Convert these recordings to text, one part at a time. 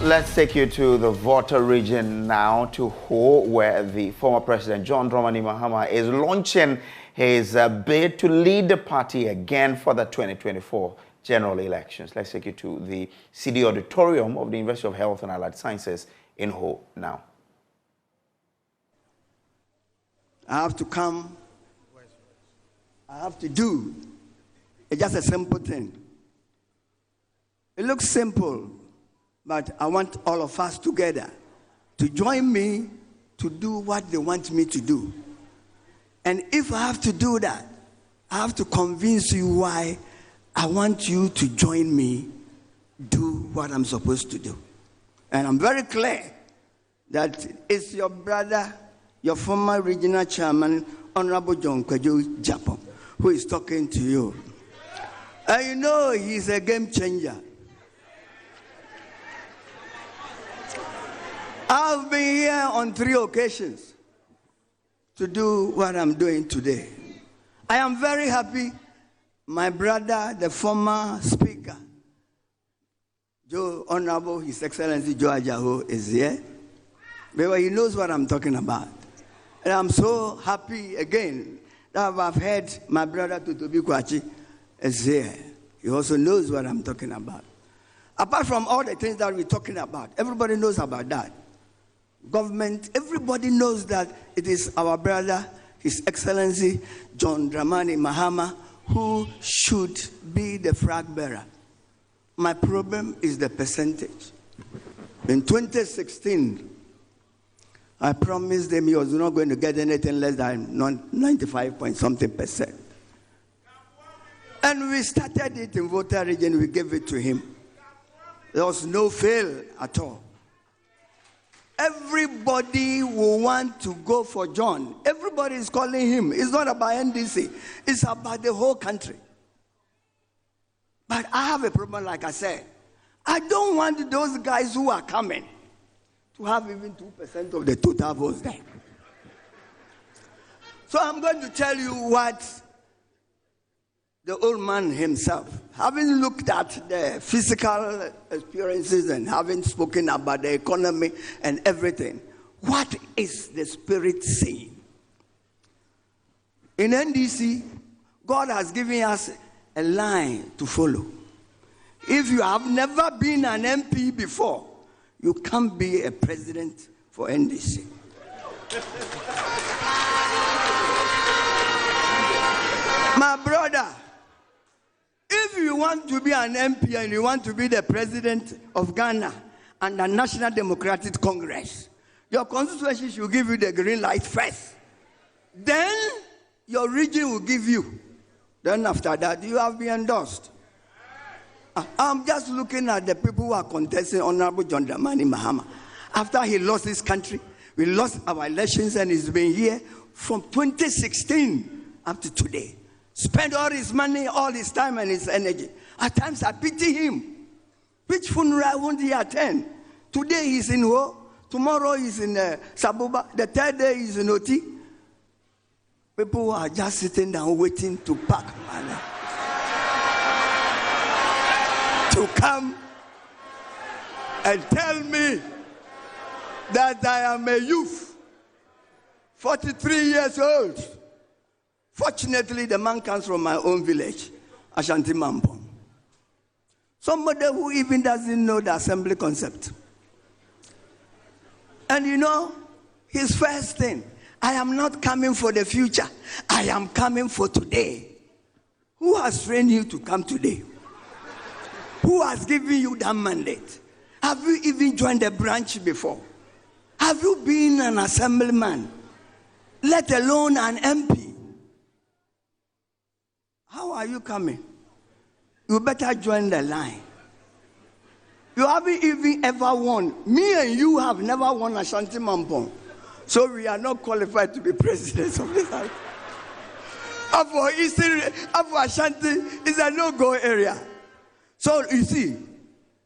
Let's take you to the Volta region now, to Ho, where the former President John Dramani Mahama is launching his bid to lead the party again for the 2024 general elections. Let's take you to the CD Auditorium of the University of Health and Allied Sciences in Ho now. I have to come. I have to do. It's just a simple thing. It looks simple, but I want all of us together to join me to do what they want me to do. And if I have to do that, I have to convince you why I want you to join me, do what I'm supposed to do. And I'm very clear that it's your brother, your former regional chairman, Honorable John Kwajo Japon, who is talking to you. And you know he's a game changer. I've been here on 3 occasions to do what I'm doing today. I am very happy. My brother, the former speaker, Honorable His Excellency Joe Ajaho, is here. Because he knows what I'm talking about. And I'm so happy again that I've heard my brother Tutubi Kwachi is here. He also knows what I'm talking about. Apart from all the things that we're talking about, everybody knows about that. Government, everybody knows that it is our brother, His Excellency John Dramani Mahama, who should be the flag bearer. My problem is the percentage. In 2016, I promised him he was not going to get anything less than 95 point something percent. And we started it in Volta region, we gave it to him. There was no fail at all. Everybody will want to go for John. Everybody is calling him. It's not about NDC. It's about the whole country. But I have a problem, like I said. I don't want those guys who are coming to have even 2% of the total votes there. So I'm going to tell you what the old man himself, having looked at the physical experiences and having spoken about the economy and everything, what is the spirit saying? In NDC, God has given us a line to follow. If you have never been an MP before, you can't be a president for NDC. My brother, if you want to be an MP and you want to be the president of Ghana and the National Democratic Congress, your constituency should give you the green light first. Then your region will give you. Then after that, you have been endorsed. I'm just looking at the people who are contesting Honorable John Dramani Mahama. After he lost his country, we lost our elections, and he's been here from 2016 up to today. Spend all his money, all his time and his energy. At times I pity him. Which funeral won't he attend? Today he's in Ho, tomorrow he's in Sabuba, the third day he's in Oti. People are just sitting down waiting to pack money to come and tell me that I am a youth, 43 years old. Fortunately, the man comes from my own village, Ashanti Mampong. Somebody who even doesn't know the assembly concept. And you know, his first thing, I am not coming for the future. I am coming for today. Who has trained you to come today? Who has given you that mandate? Have you even joined a branch before? Have you been an assemblyman, let alone an MP? How are you coming? You better join the line. You haven't even ever won. Me and you have never won Ashanti Mampong. So we are not qualified to be presidents of this house. For Ashanti is a no-go area. So you see,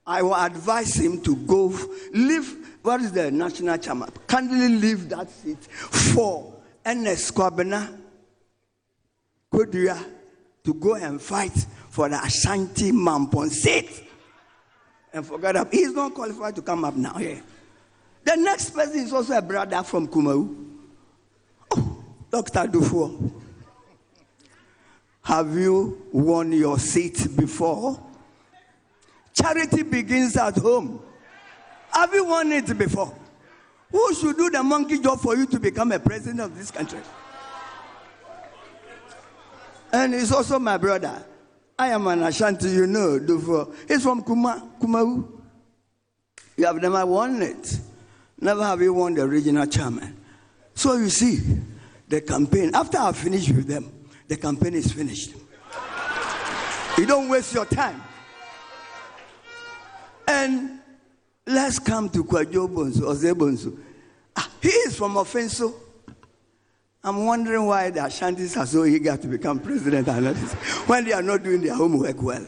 I will advise him to go leave. What is the national chairman? Kindly leave that seat for NS Kwabena Kodia to go and fight for the Ashanti Mampong seat. and forget that he's not qualified to come up now here. The next person is also a brother from Kumau. Oh, Dr. Dufour. Have you won your seat before? Charity begins at home. Have you won it before? Who should do the monkey job for you to become a president of this country? And he's also my brother. I am an Ashanti, you know, Dufour. He's from Kumau. You have never won it. Never have you won the regional chairman. So you see, the campaign, after I finish with them, the campaign is finished. You don't waste your time. And let's come to Kwajo Bonsu, Oze Bonsu. He is from Offenso. I'm wondering why the Ashantis are so eager to become president when they are not doing their homework well.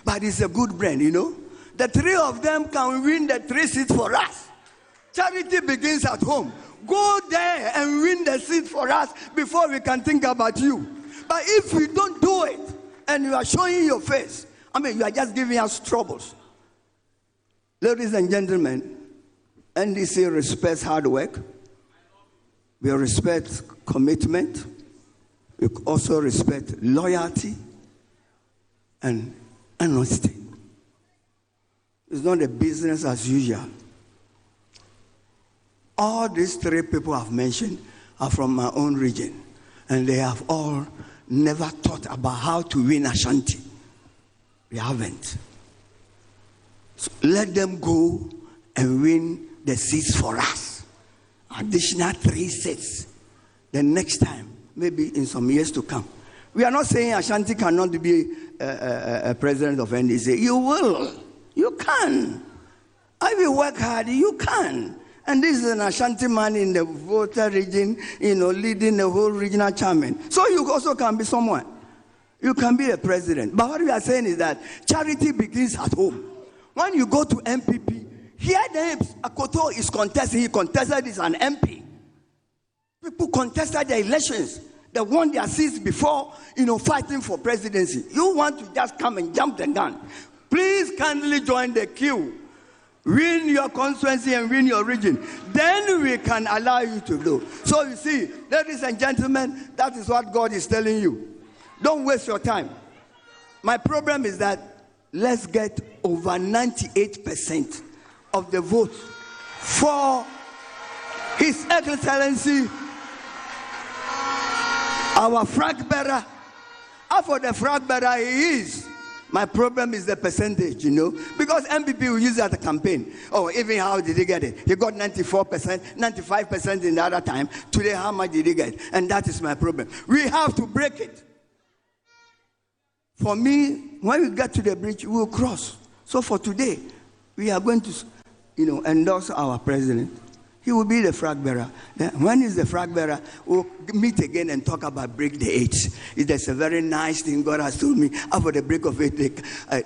But it's a good brain, you know. The three of them can win the 3 seats for us. Charity begins at home. Go there and win the seat for us before we can think about you. But if you don't do it and you are showing your face, you are just giving us troubles. Ladies and gentlemen, NDC respects hard work. We respect commitment. We also respect loyalty and honesty. It's not a business as usual. All these 3 people I've mentioned are from my own region, and they have all never thought about how to win Ashanti. They haven't. So let them go and win the seats for us. Additional 3 seats. The next time, maybe in some years to come. We are not saying Ashanti cannot be a president of NDC. You will. You can. If you work hard, you can. And this is an Ashanti man in the voter region, leading the whole regional chairman. So you also can be someone. You can be a president. But what we are saying is that charity begins at home. When you go to MPP, here the Akoto is contesting. He contested as an MP. People contested the elections. They won their seats before, fighting for presidency. You want to just come and jump the gun. Please kindly join the queue. Win your constituency and win your region. Then we can allow you to do. So you see, ladies and gentlemen, that is what God is telling you. Don't waste your time. My problem is that let's get over 98% of the votes for His Excellency, our flag bearer. For the flag bearer he is. My problem is the percentage, because MPP will use it at a campaign. Oh, even how did he get it? He got 94%, 95% in the other time. Today, how much did he get? And that is my problem. We have to break it. For me, when we get to the bridge, we will cross. So for today, we are going to, endorse our president. He will be the flag bearer. When he's the flag bearer, we'll meet again and talk about break the 8. There's a very nice thing God has told me. After the break of 8,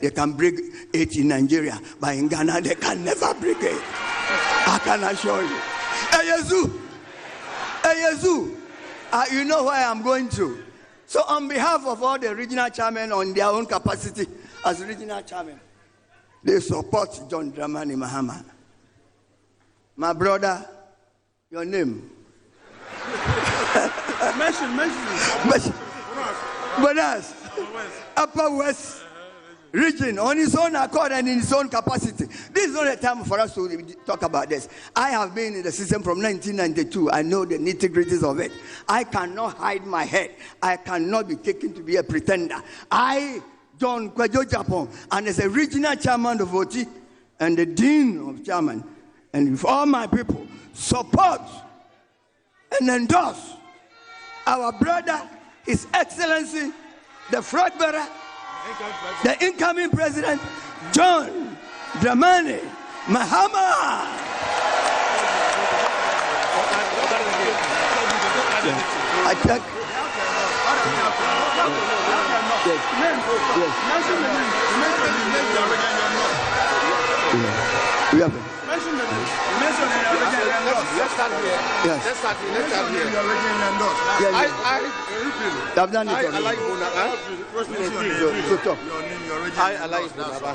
they can break 8 in Nigeria. But in Ghana, they can never break 8. I can assure you. Hey, Yezu, you know where I'm going to. So on behalf of all the regional chairmen on their own capacity as regional chairman, they support John Dramani Mahama. My brother, your name? mention. Bonas. Upper West region on his own accord and in his own capacity. This is not a time for us to talk about this. I have been in the system from 1992. I know the nitty-gritties of it. I cannot hide my head. I cannot be taken to be a pretender. John Kwajo Japan, and as a regional chairman of OT and the dean of chairman, and with all my people, support and endorse our brother, His Excellency, the flag bearer, the incoming president, John Dramani Mahama. I thank we have it. Let's start here. Yes. Let's start here. I've done it already. I like Bonaba. So talk. I like Bonaba.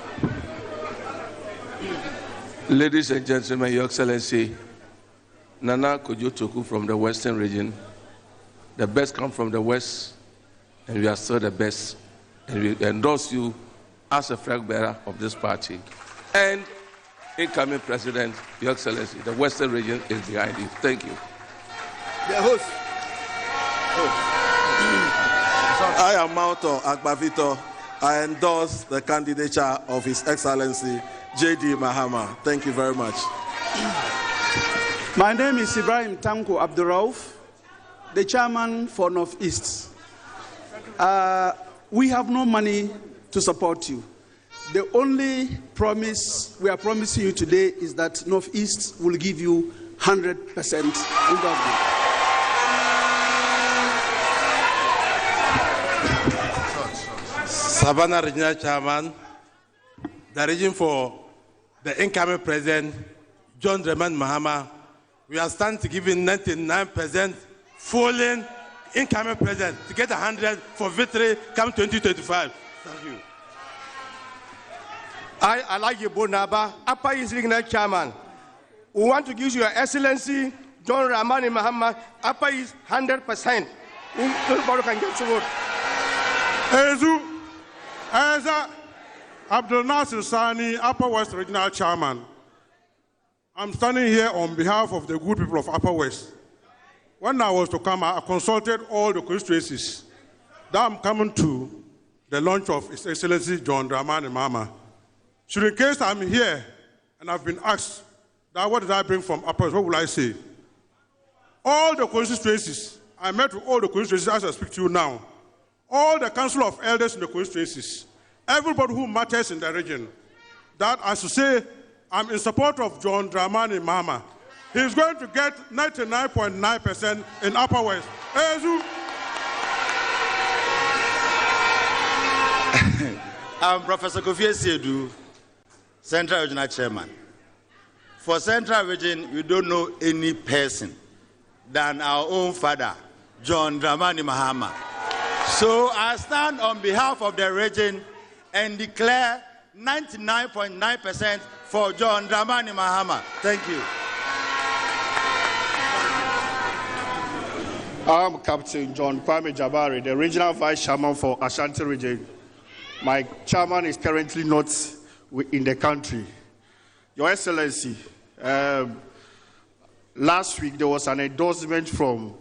Ladies and gentlemen, Your Excellency, Nana Kojo-Toku from the Western region. The best come from the West, and we are still the best. And we endorse you as a flag bearer of this party. And incoming President, Your Excellency, the Western region is behind you. Thank you. The host. I am Mauto Agbavito. I endorse the candidature of His Excellency J.D. Mahama. Thank you very much. My name is Ibrahim Tanko Abdurauf, the chairman for Northeast. We have no money to support you. The only promise we are promising you today is that Northeast will give you 100% in government. Savannah Regional Chairman, the region for the incoming President, John Dramani Mahama, we are standing to give him 99% falling incoming President to get 100 for victory come 2025. Thank you. I Alhaji Bonaba, Upper East Regional Chairman. We want to give Your Excellency John Dramani Mahama, Upper East 100%. Everybody can get to vote. As Abdul Nasir Sani, Upper West Regional Chairman, I'm standing here on behalf of the good people of Upper West. When I was to come, I consulted all the constituencies that I'm coming to the launch of His Excellency John Dramani Mahama. So in case I'm here and I've been asked that what did I bring from Upper West, what will I say? All the constituencies, I met with all the constituencies as I speak to you now. All the council of elders in the constituencies, everybody who matters in the region, that as to say, I'm in support of John Dramani Mahama. He's going to get 99.9% in Upper West. I'm Professor Kofi Siedu, Central Regional Chairman. For Central Region, we don't know any person than our own father, John Dramani Mahama. So I stand on behalf of the region and declare 99.9% for John Dramani Mahama. Thank you. I'm Captain John Kwame Jabari, the Regional Vice Chairman for Ashanti Region. My chairman is currently not in the country. Your Excellency, last week there was an endorsement from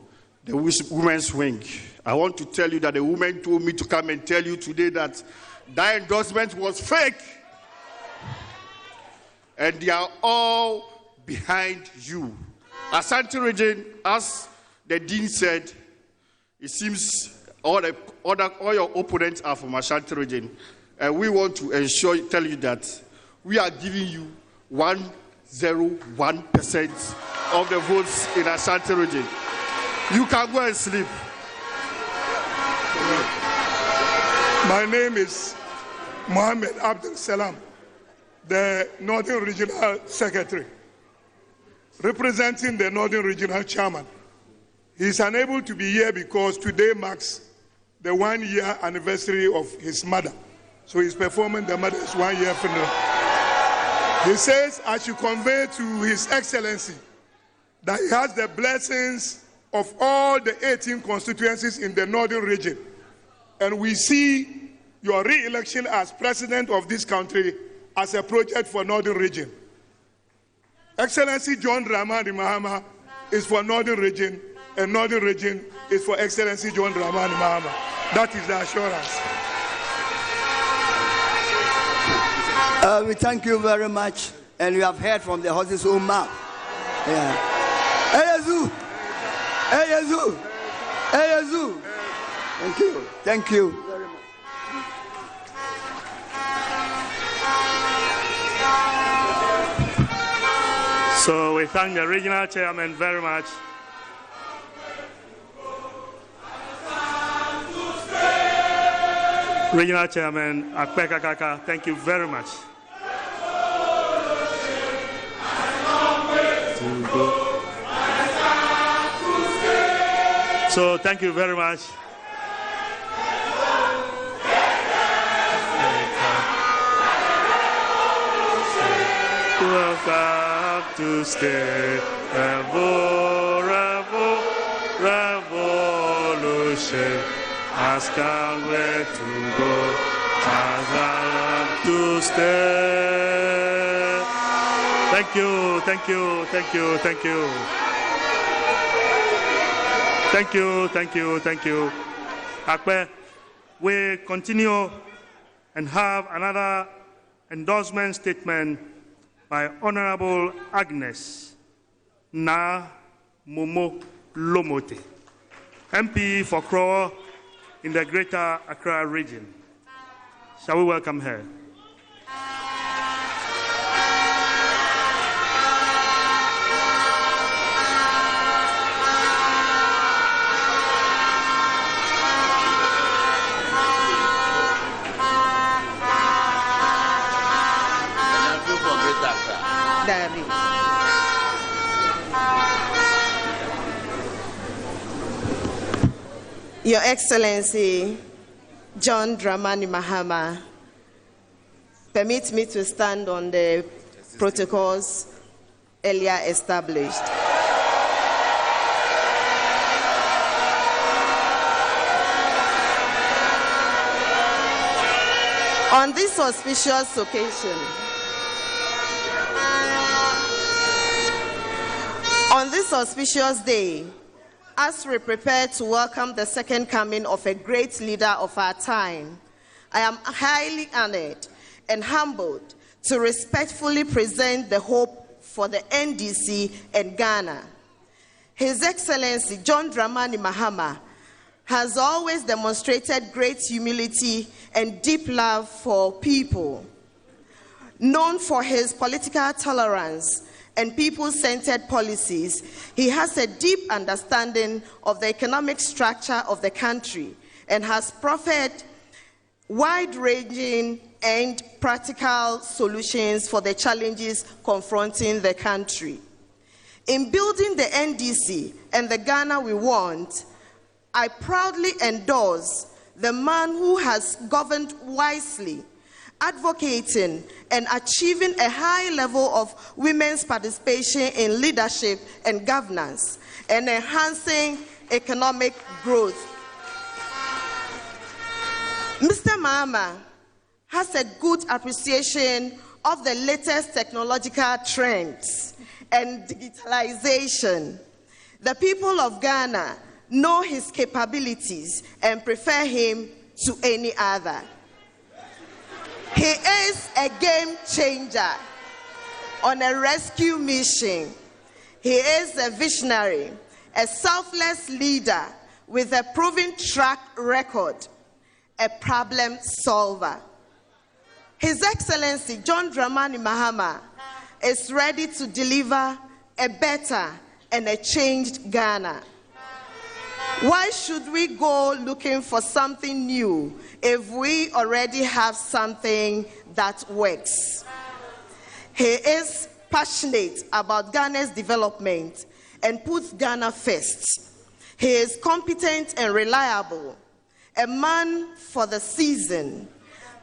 the women's wing. I want to tell you that the women told me to come and tell you today that that endorsement was fake. And they are all behind you. Ashanti Region, as the Dean said, it seems all your opponents are from Ashanti Region. And we want to tell you that we are giving you 101% of the votes in Ashanti Region. You can go and sleep. My name is Mohammed Abdul Salam, the Northern Regional Secretary, representing the Northern Regional Chairman. He is unable to be here because today marks the 1-year anniversary of his mother. So he's performing the mother's 1-year funeral. He says I should convey to His Excellency that he has the blessings of all the 18 constituencies in the Northern region. And we see your re-election as president of this country as a project for Northern region. Excellency John Dramani Mahama is for Northern region, and Northern region is for Excellency John Dramani Mahama. That is the assurance. We thank you very much, and you have heard from the horse's own mouth. Yeah. Hey, Yazoo! Hey, Yazoo! Hey, Yazoo! Thank you. Thank you very much. So we thank the regional chairman very much. Regional Chairman Akpeka Kaka, thank you very much. So thank you very much. will come to stay. Revolution has come where to go. Has come to stay. Thank you, thank you, thank you, thank you. Thank you, thank you, thank you. Akpe, we continue and have another endorsement statement by Honorable Agnes Na Momo Lomote, MP for Krowa in the Greater Accra region. Shall we welcome her? Your Excellency, John Dramani Mahama, permit me to stand on the protocols earlier established. On this auspicious occasion, on this auspicious day, as we prepare to welcome the second coming of a great leader of our time, I am highly honored and humbled to respectfully present the hope for the NDC and Ghana. His Excellency John Dramani Mahama has always demonstrated great humility and deep love for people. Known for his political tolerance and people-centered policies, he has a deep understanding of the economic structure of the country and has proffered wide-ranging and practical solutions for the challenges confronting the country. In building the NDC and the Ghana we want, I proudly endorse the man who has governed wisely, advocating and achieving a high level of women's participation in leadership and governance, and enhancing economic growth. Mr. Mahama has a good appreciation of the latest technological trends and digitalization. The people of Ghana know his capabilities and prefer him to any other. He is a game changer on a rescue mission. He is a visionary, a selfless leader with a proven track record, a problem solver. His Excellency John Dramani Mahama is ready to deliver a better and a changed Ghana. Why should we go looking for something new if we already have something that works? He is passionate about Ghana's development and puts Ghana first. He is competent and reliable, a man for the season,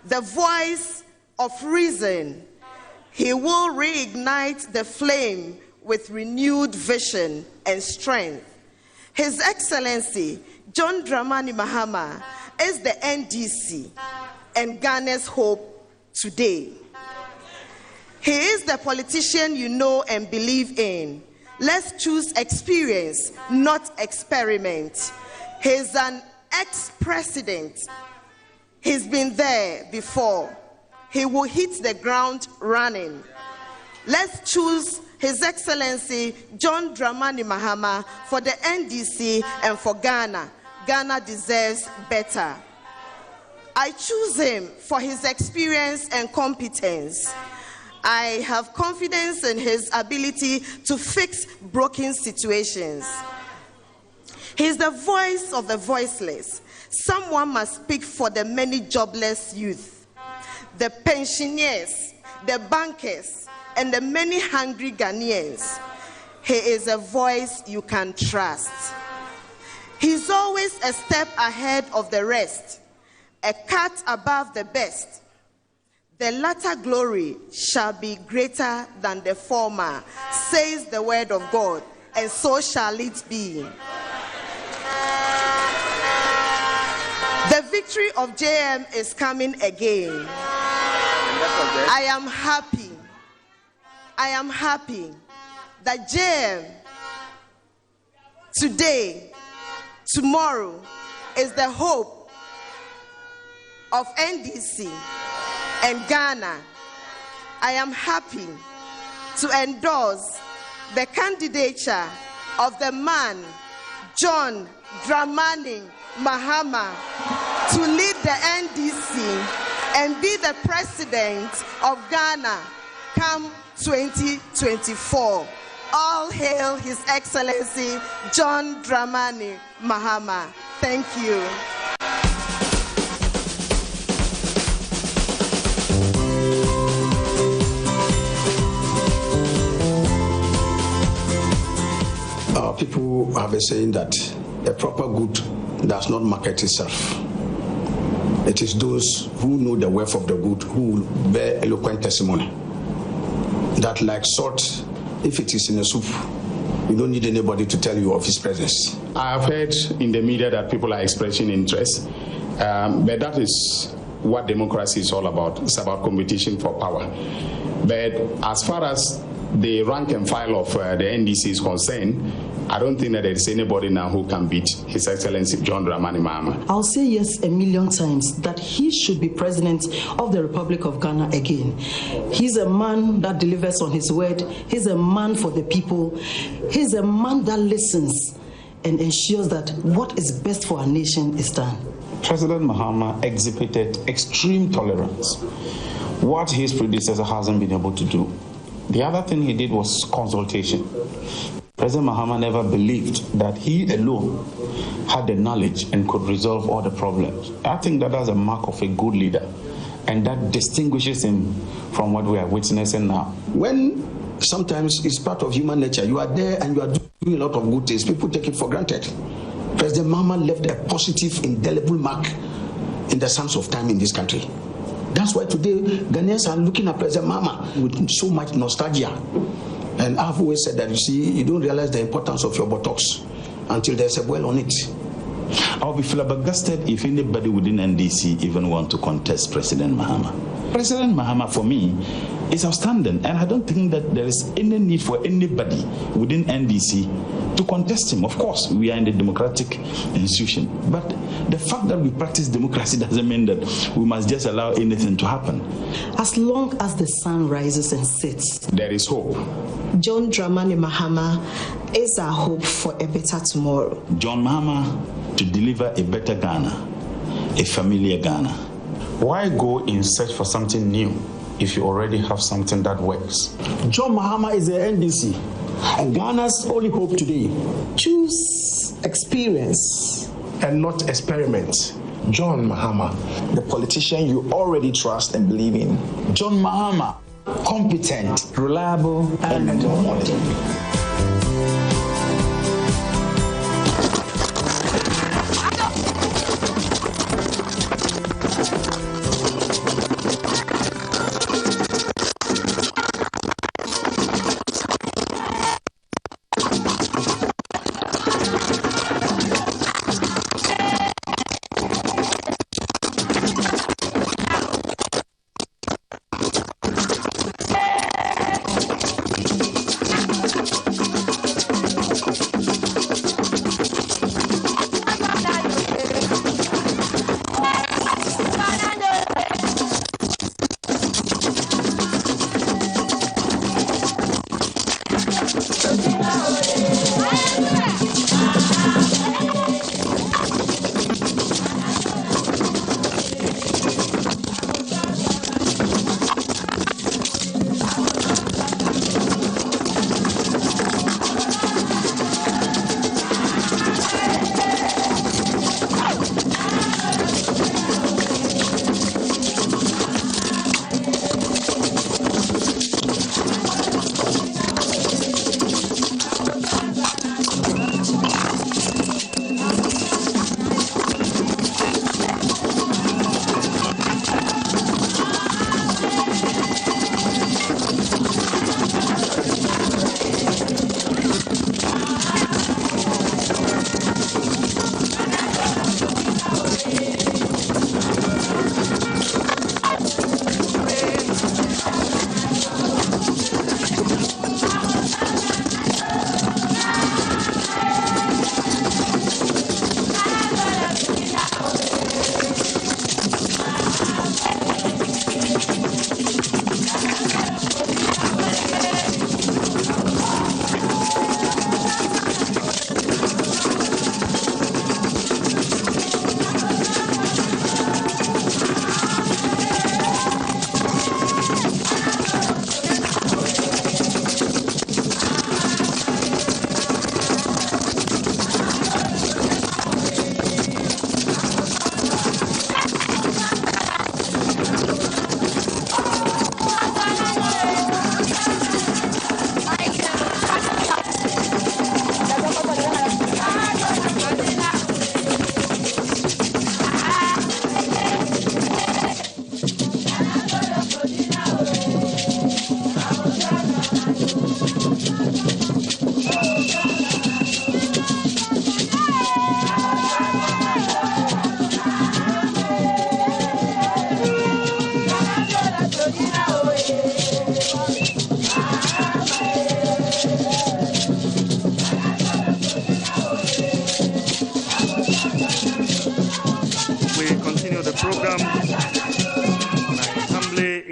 the voice of reason. He will reignite the flame with renewed vision and strength. His Excellency John Dramani Mahama is the NDC and Ghana's hope today. He is the politician you know and believe in. Let's choose experience, not experiment. He's an ex-president. He's been there before. He will hit the ground running. Let's choose His Excellency John Dramani Mahama for the NDC and for Ghana. Ghana deserves better. I choose him for his experience and competence. I have confidence in his ability to fix broken situations. He's the voice of the voiceless. Someone must speak for the many jobless youth, the pensioners, the bankers, and the many hungry Ghanaians. He is a voice you can trust. He's always a step ahead of the rest, a cut above the best. the latter glory shall be greater than the former, says the word of God, and so shall it be. The victory of JM is coming again. I am happy that JM today, tomorrow, is the hope of NDC and Ghana. I am happy to endorse the candidature of the man, John Dramani Mahama, to lead the NDC and be the president of Ghana come 2024. All hail His Excellency John Dramani Mahama. Thank you. People have been saying that a proper good does not market itself. It is those who know the worth of the good who will bear eloquent testimony. That like salt, if it is in a soup, you don't need anybody to tell you of its presence. I have heard in the media that people are expressing interest, but that is what democracy is all about. It's about competition for power. But as far as the rank and file of the NDC is concerned, I don't think that there is anybody now who can beat His Excellency John Dramani Mahama. I'll say yes a million times that he should be president of the Republic of Ghana again. He's a man that delivers on his word. He's a man for the people. He's a man that listens and ensures that what is best for our nation is done. President Mahama exhibited extreme tolerance, what his predecessor hasn't been able to do. The other thing he did was consultation. President Mahama never believed that he alone had the knowledge and could resolve all the problems. I think that that's a mark of a good leader, and that distinguishes him from what we are witnessing now. When sometimes it's part of human nature, you are there and you are doing a lot of good things, people take it for granted. President Mahama left a positive, indelible mark in the sands of time in this country. That's why today Ghanaians are looking at President Mahama with so much nostalgia. And I've always said that, you see, you don't realize the importance of your buttocks until there's a well on it. I'll be flabbergasted if anybody within NDC even want to contest President Mahama. President Mahama, for me, is outstanding, and I don't think that there is any need for anybody within NDC to contest him. Of course, we are in the democratic institution, but the fact that we practice democracy doesn't mean that we must just allow anything to happen. As long as the sun rises and sets, there is hope. John Dramani Mahama is our hope for a better tomorrow. John Mahama to deliver a better Ghana, a familiar Ghana. Why go in search for something new if you already have something that works? John Mahama is the NDC, and Ghana's only hope today. Choose experience and not experiment. John Mahama, the politician you already trust and believe in. John Mahama, competent, reliable, and modern.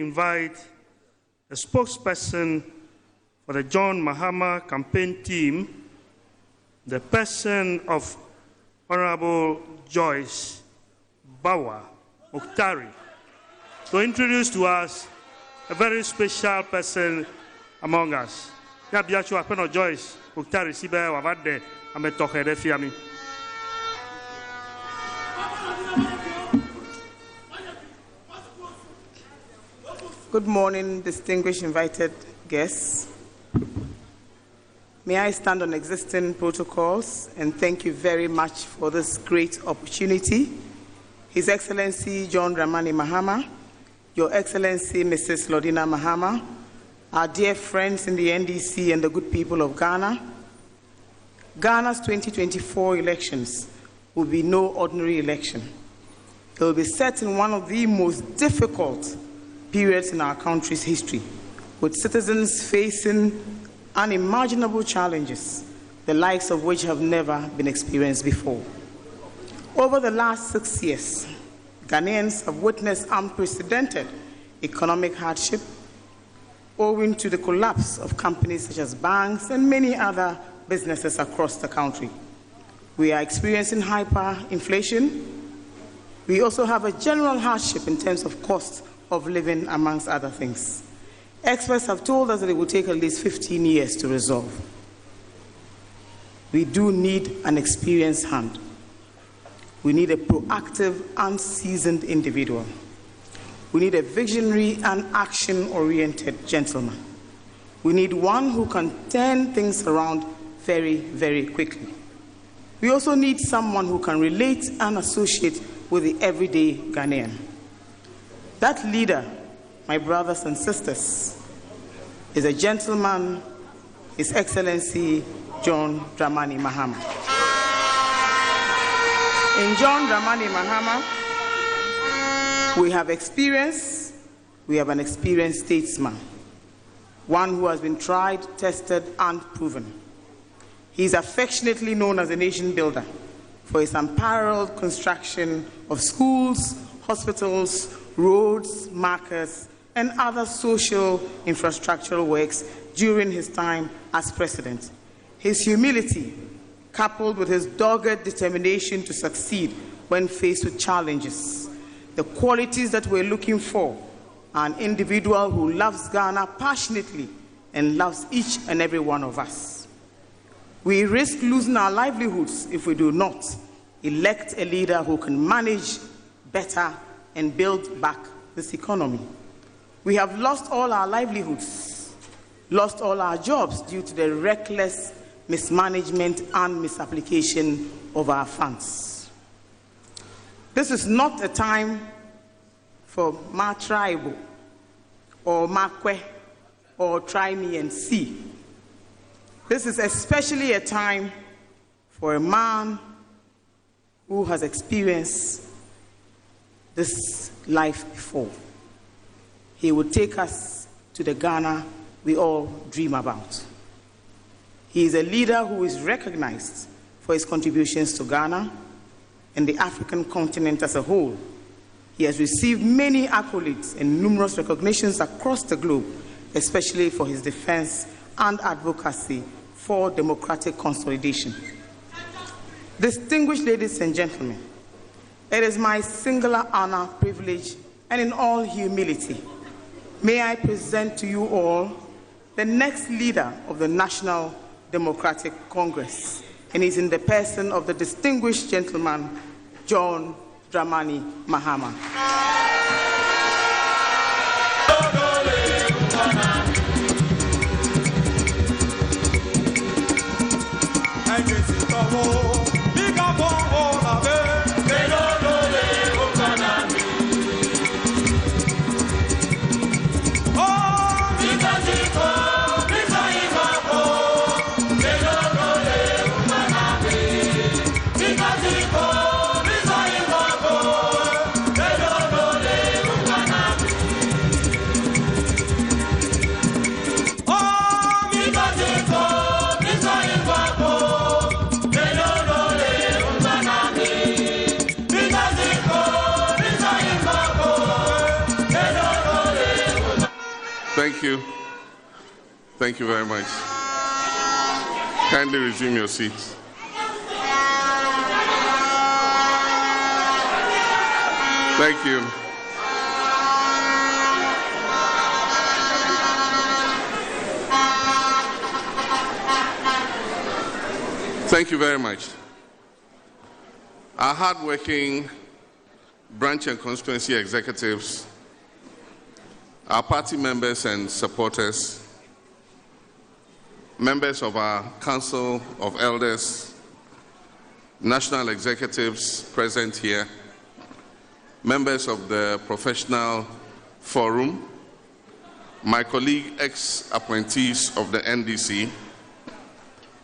invite a spokesperson for the John Mahama campaign team, the person of Honorable Joyce Bawa Muktari, to introduce to us a very special person among us. Yabiachu Apeno Joyce Muktari Sibe Wavade Ametoke Refiami. Good morning, distinguished invited guests. May I stand on existing protocols and thank you very much for this great opportunity. His Excellency John Dramani Mahama, Your Excellency Mrs. Lodina Mahama, our dear friends in the NDC and the good people of Ghana. Ghana's 2024 elections will be no ordinary election. It will be set in one of the most difficult periods in our country's history, with citizens facing unimaginable challenges, the likes of which have never been experienced before. Over the last 6 years, Ghanaians have witnessed unprecedented economic hardship owing to the collapse of companies such as banks and many other businesses across the country. We are experiencing hyperinflation. We also have a general hardship in terms of cost of living, amongst other things. Experts have told us that it will take at least 15 years to resolve. We do need an experienced hand. We need a proactive and seasoned individual. We need a visionary and action-oriented gentleman. We need one who can turn things around very, very quickly. We also need someone who can relate and associate with the everyday Ghanaian. That leader, my brothers and sisters, is a gentleman, His Excellency John Dramani Mahama. In John Dramani Mahama, we have experience, we have an experienced statesman, one who has been tried, tested, and proven. He is affectionately known as a nation builder for his unparalleled construction of schools, hospitals, roads, markets, and other social infrastructural works during his time as president. His humility, coupled with his dogged determination to succeed when faced with challenges, the qualities that we're looking for, an individual who loves Ghana passionately and loves each and every one of us. We risk losing our livelihoods if we do not elect a leader who can manage better and build back this economy. We have lost all our livelihoods, lost all our jobs due to the reckless mismanagement and misapplication of our funds. This is not a time for ma tribal or makwe or try me and see. This is especially a time for a man who has experienced this life before. He will take us to the Ghana we all dream about. He is a leader who is recognized for his contributions to Ghana and the African continent as a whole. He has received many accolades and numerous recognitions across the globe, especially for his defense and advocacy for democratic consolidation. Distinguished ladies and gentlemen, it is my singular honor, privilege, and in all humility, may I present to you all the next leader of the National Democratic Congress, and he's in the person of the distinguished gentleman, John Dramani Mahama. Because Thank you. Thank you very much. Kindly resume your seats. Thank you. Thank you very much. Our hardworking branch and constituency executives, our party members and supporters, members of our Council of Elders, national executives present here, members of the Professional Forum, my colleague ex-appointees of the NDC,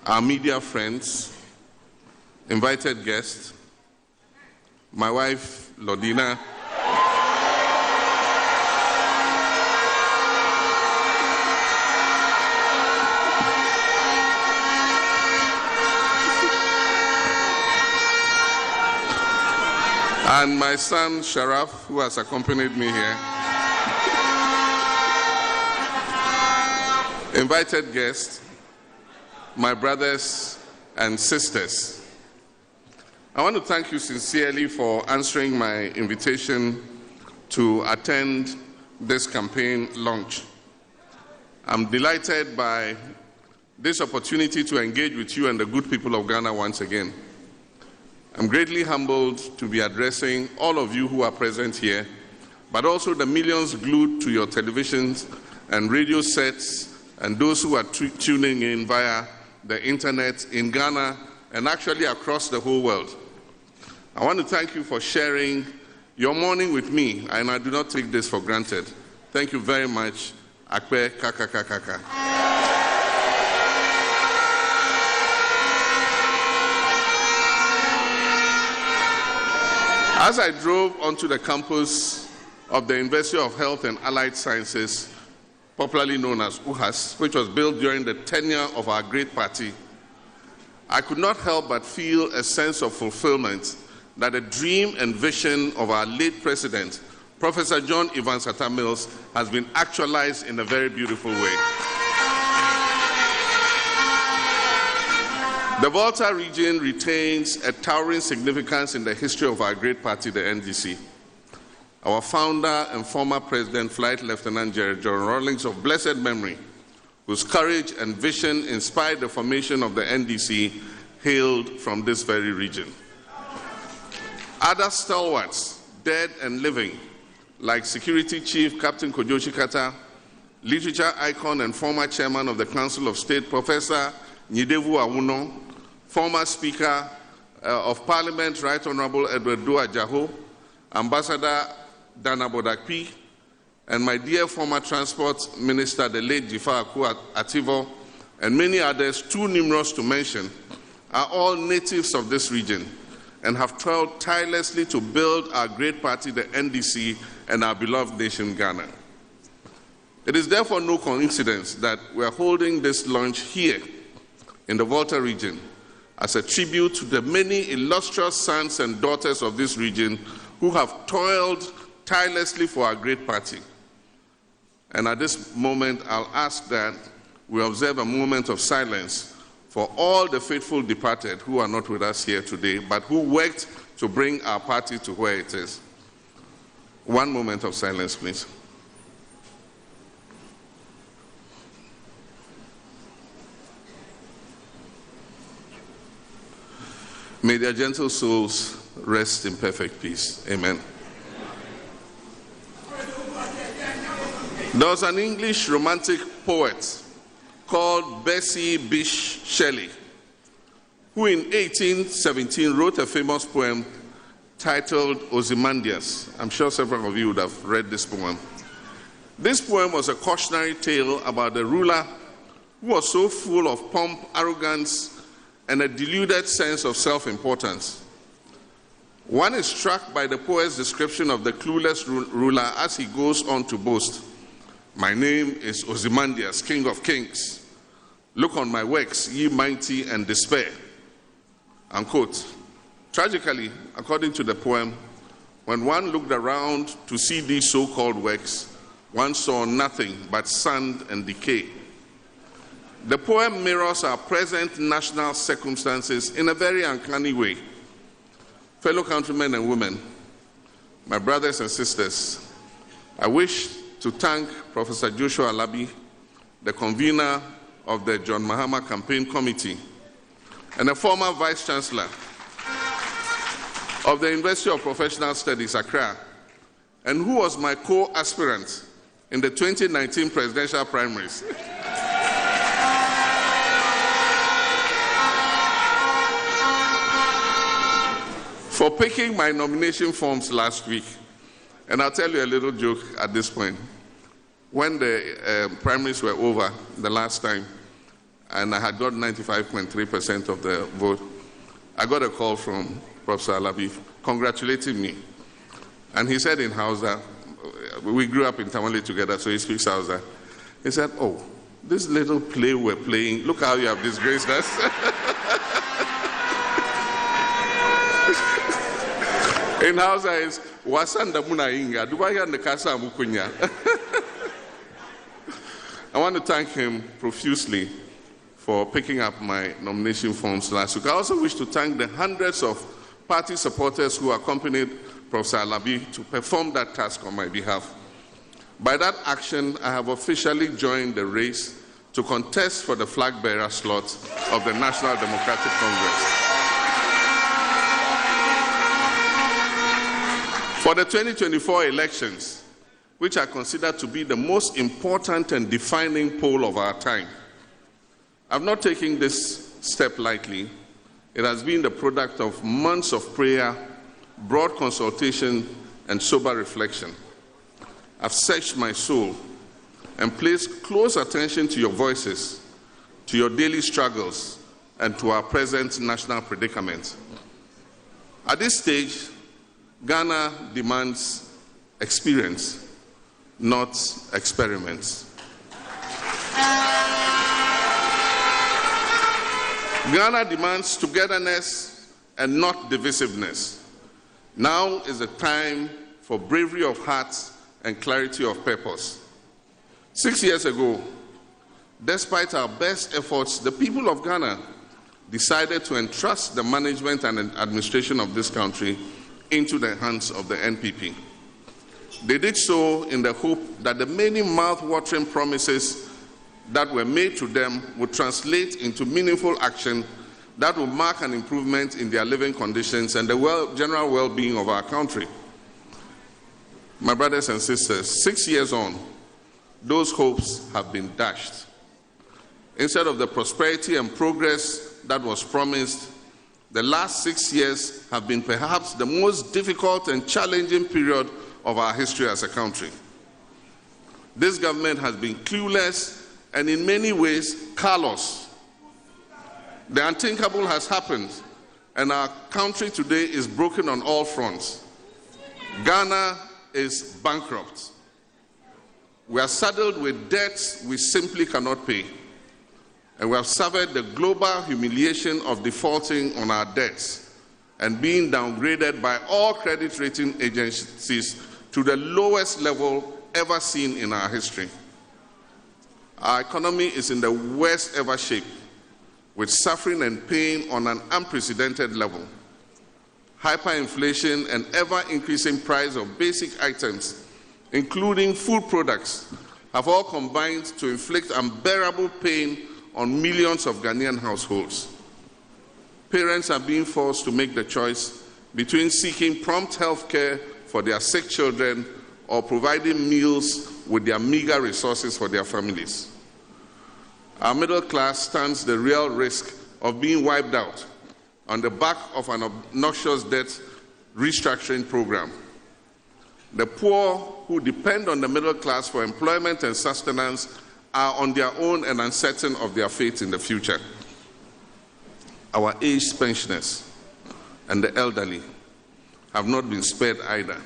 our media friends, invited guests, my wife, Lodina, and my son, Sharaf, who has accompanied me here. Invited guests, my brothers and sisters. I want to thank you sincerely for answering my invitation to attend this campaign launch. I'm delighted by this opportunity to engage with you and the good people of Ghana once again. I'm greatly humbled to be addressing all of you who are present here, but also the millions glued to your televisions and radio sets and those who are tuning in via the internet in Ghana and actually across the whole world. I want to thank you for sharing your morning with me, and I do not take this for granted. Thank you very much. Akpe kaka kaka kaka. As I drove onto the campus of the University of Health and Allied Sciences, popularly known as UHAS, which was built during the tenure of our great party, I could not help but feel a sense of fulfillment that the dream and vision of our late president, Professor John Evans Atta Mills, has been actualized in a very beautiful way. The Volta region retains a towering significance in the history of our great party, the NDC. Our founder and former president, Flight Lieutenant John Rawlings of blessed memory, whose courage and vision inspired the formation of the NDC, hailed from this very region. Other stalwarts, dead and living, like Security Chief Captain Kojo Chikata, literature icon and former chairman of the Council of State, Professor Nyidevu Awuno, former Speaker of Parliament, Right Honorable Edward Dua Jaho, Ambassador Dana Bodakpi, and my dear former Transport Minister, the late Jifa Aku Ativo, and many others, too numerous to mention, are all natives of this region and have toiled tirelessly to build our great party, the NDC, and our beloved nation, Ghana. It is therefore no coincidence that we are holding this launch here in the Volta region as a tribute to the many illustrious sons and daughters of this region who have toiled tirelessly for our great party. And at this moment, I'll ask that we observe a moment of silence for all the faithful departed who are not with us here today, but who worked to bring our party to where it is. One moment of silence, please. May their gentle souls rest in perfect peace. Amen. There was an English romantic poet called Bessie Bysshe Shelley, who in 1817 wrote a famous poem titled Ozymandias. I'm sure several of you would have read this poem. This poem was a cautionary tale about a ruler who was so full of pomp, arrogance, and a deluded sense of self-importance. One is struck by the poet's description of the clueless ruler as he goes on to boast, "My name is Ozymandias, King of Kings. Look on my works, ye mighty, and despair." Unquote. Tragically, according to the poem, when one looked around to see these so-called works, one saw nothing but sand and decay. The poem mirrors our present national circumstances in a very uncanny way. Fellow countrymen and women, my brothers and sisters, I wish to thank Professor Joshua Alabi, the convener of the John Mahama Campaign Committee, and a former Vice Chancellor of the University of Professional Studies, Accra, and who was my co-aspirant in the 2019 presidential primaries. For picking my nomination forms last week. And I'll tell you a little joke at this point. When the primaries were over the last time, and I had got 95.3% of the vote, I got a call from Professor Alabi congratulating me. And he said in Hausa, we grew up in Tamale together, so he speaks Hausa. He said, oh, this little play we're playing, look how you have disgraced us. In Hausa is, wasanda muna inga, dubaya nekasa mukunya. I want to thank him profusely for picking up my nomination forms last week. I also wish to thank the hundreds of party supporters who accompanied Professor Alabi to perform that task on my behalf. By that action, I have officially joined the race to contest for the flag bearer slot of the National Democratic Congress. For the 2024 elections, which I consider to be the most important and defining poll of our time, I've not taken this step lightly. It has been the product of months of prayer, broad consultation, and sober reflection. I've searched my soul and placed close attention to your voices, to your daily struggles, and to our present national predicament. At this stage, Ghana demands experience, not experiments. Ghana demands togetherness and not divisiveness. Now is the time for bravery of heart and clarity of purpose. 6 years ago, despite our best efforts, the people of Ghana decided to entrust the management and administration of this country into the hands of the NPP. They did so in the hope that the many mouth-watering promises that were made to them would translate into meaningful action that will mark an improvement in their living conditions and the general well-being of our country. My brothers and sisters, 6 years on, those hopes have been dashed. Instead of the prosperity and progress that was promised, the last 6 years have been perhaps the most difficult and challenging period of our history as a country. This government has been clueless and in many ways callous. The unthinkable has happened, and our country today is broken on all fronts. Ghana is bankrupt. We are saddled with debts we simply cannot pay. And we have suffered the global humiliation of defaulting on our debts and being downgraded by all credit rating agencies to the lowest level ever seen in our history. Our economy is in the worst ever shape, with suffering and pain on an unprecedented level. Hyperinflation and ever-increasing price of basic items, including food products, have all combined to inflict unbearable pain on millions of Ghanaian households. Parents are being forced to make the choice between seeking prompt health care for their sick children or providing meals with their meager resources for their families. Our middle class stands the real risk of being wiped out on the back of an obnoxious debt restructuring program. The poor who depend on the middle class for employment and sustenance are on their own and uncertain of their fate in the future. Our aged pensioners and the elderly have not been spared either.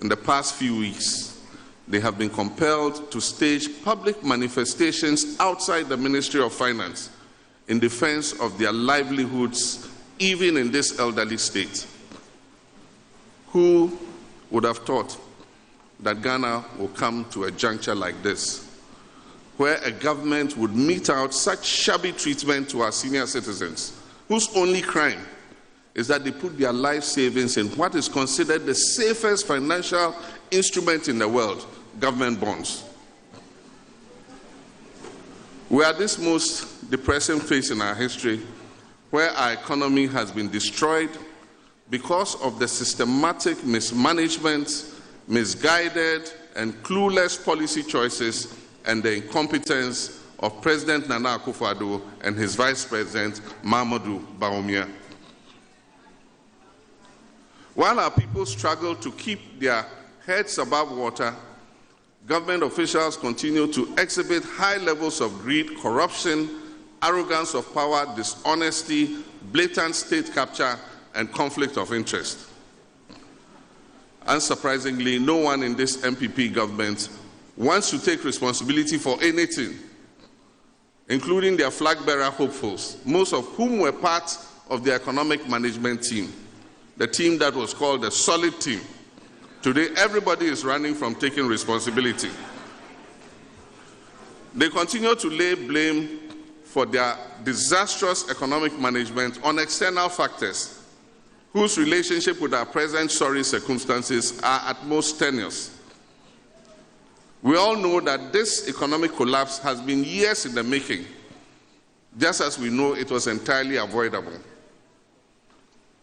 In the past few weeks, they have been compelled to stage public manifestations outside the Ministry of Finance in defense of their livelihoods, even in this elderly state. Who would have thought that Ghana will come to a juncture like this, where a government would mete out such shabby treatment to our senior citizens, whose only crime is that they put their life savings in what is considered the safest financial instrument in the world, government bonds. We are at this most depressing phase in our history, where our economy has been destroyed because of the systematic mismanagement, misguided and clueless policy choices and the incompetence of President Nana Akufo-Addo and his Vice President Mahamudu Bawumia. While our people struggle to keep their heads above water, government officials continue to exhibit high levels of greed, corruption, arrogance of power, dishonesty, blatant state capture, and conflict of interest. Unsurprisingly, no one in this MPP government wants to take responsibility for anything, including their flag-bearer hopefuls, most of whom were part of the economic management team, the team that was called the solid team. Today, everybody is running from taking responsibility. They continue to lay blame for their disastrous economic management on external factors, whose relationship with our present sorry circumstances are at most tenuous. We all know that this economic collapse has been years in the making, just as we know it was entirely avoidable.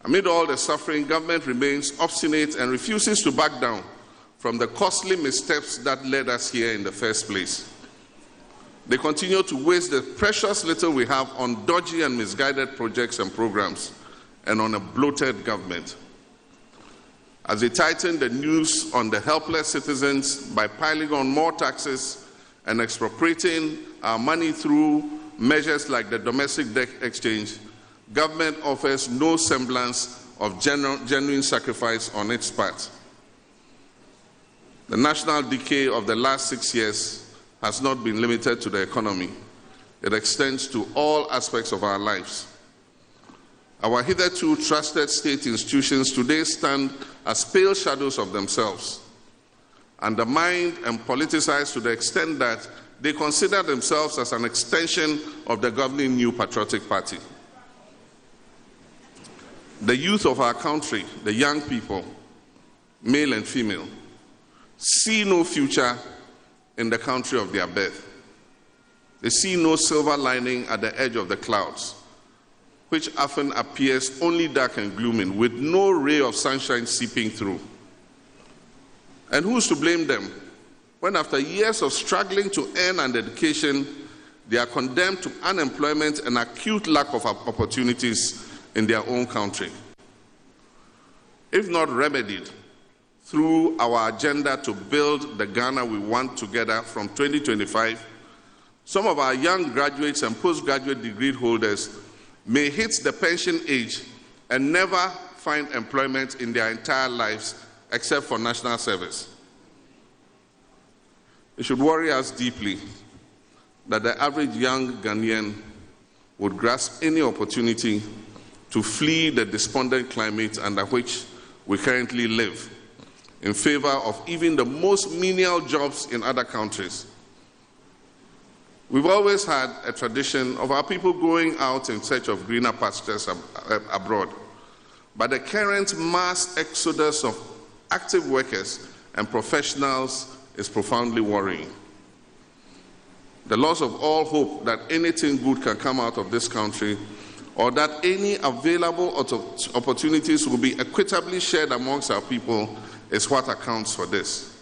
Amid all the suffering, government remains obstinate and refuses to back down from the costly missteps that led us here in the first place. They continue to waste the precious little we have on dodgy and misguided projects and programs, and on a bloated government. As they tighten the noose on the helpless citizens by piling on more taxes and expropriating our money through measures like the domestic debt exchange, government offers no semblance of genuine sacrifice on its part. The national decay of the last 6 years has not been limited to the economy. It extends to all aspects of our lives. Our hitherto trusted state institutions today stand as pale shadows of themselves, undermined and politicized to the extent that they consider themselves as an extension of the governing New Patriotic Party. The youth of our country, the young people, male and female, see no future in the country of their birth. They see no silver lining at the edge of the clouds, which often appears only dark and glooming, with no ray of sunshine seeping through. And who's to blame them when after years of struggling to earn an education, they are condemned to unemployment and acute lack of opportunities in their own country? If not remedied through our agenda to build the Ghana we want together from 2025, some of our young graduates and postgraduate degree holders may hit the pension age and never find employment in their entire lives except for national service. It should worry us deeply that the average young Ghanaian would grasp any opportunity to flee the despondent climate under which we currently live in favor of even the most menial jobs in other countries. We've always had a tradition of our people going out in search of greener pastures abroad. But the current mass exodus of active workers and professionals is profoundly worrying. The loss of all hope that anything good can come out of this country, or that any available opportunities will be equitably shared amongst our people, is what accounts for this.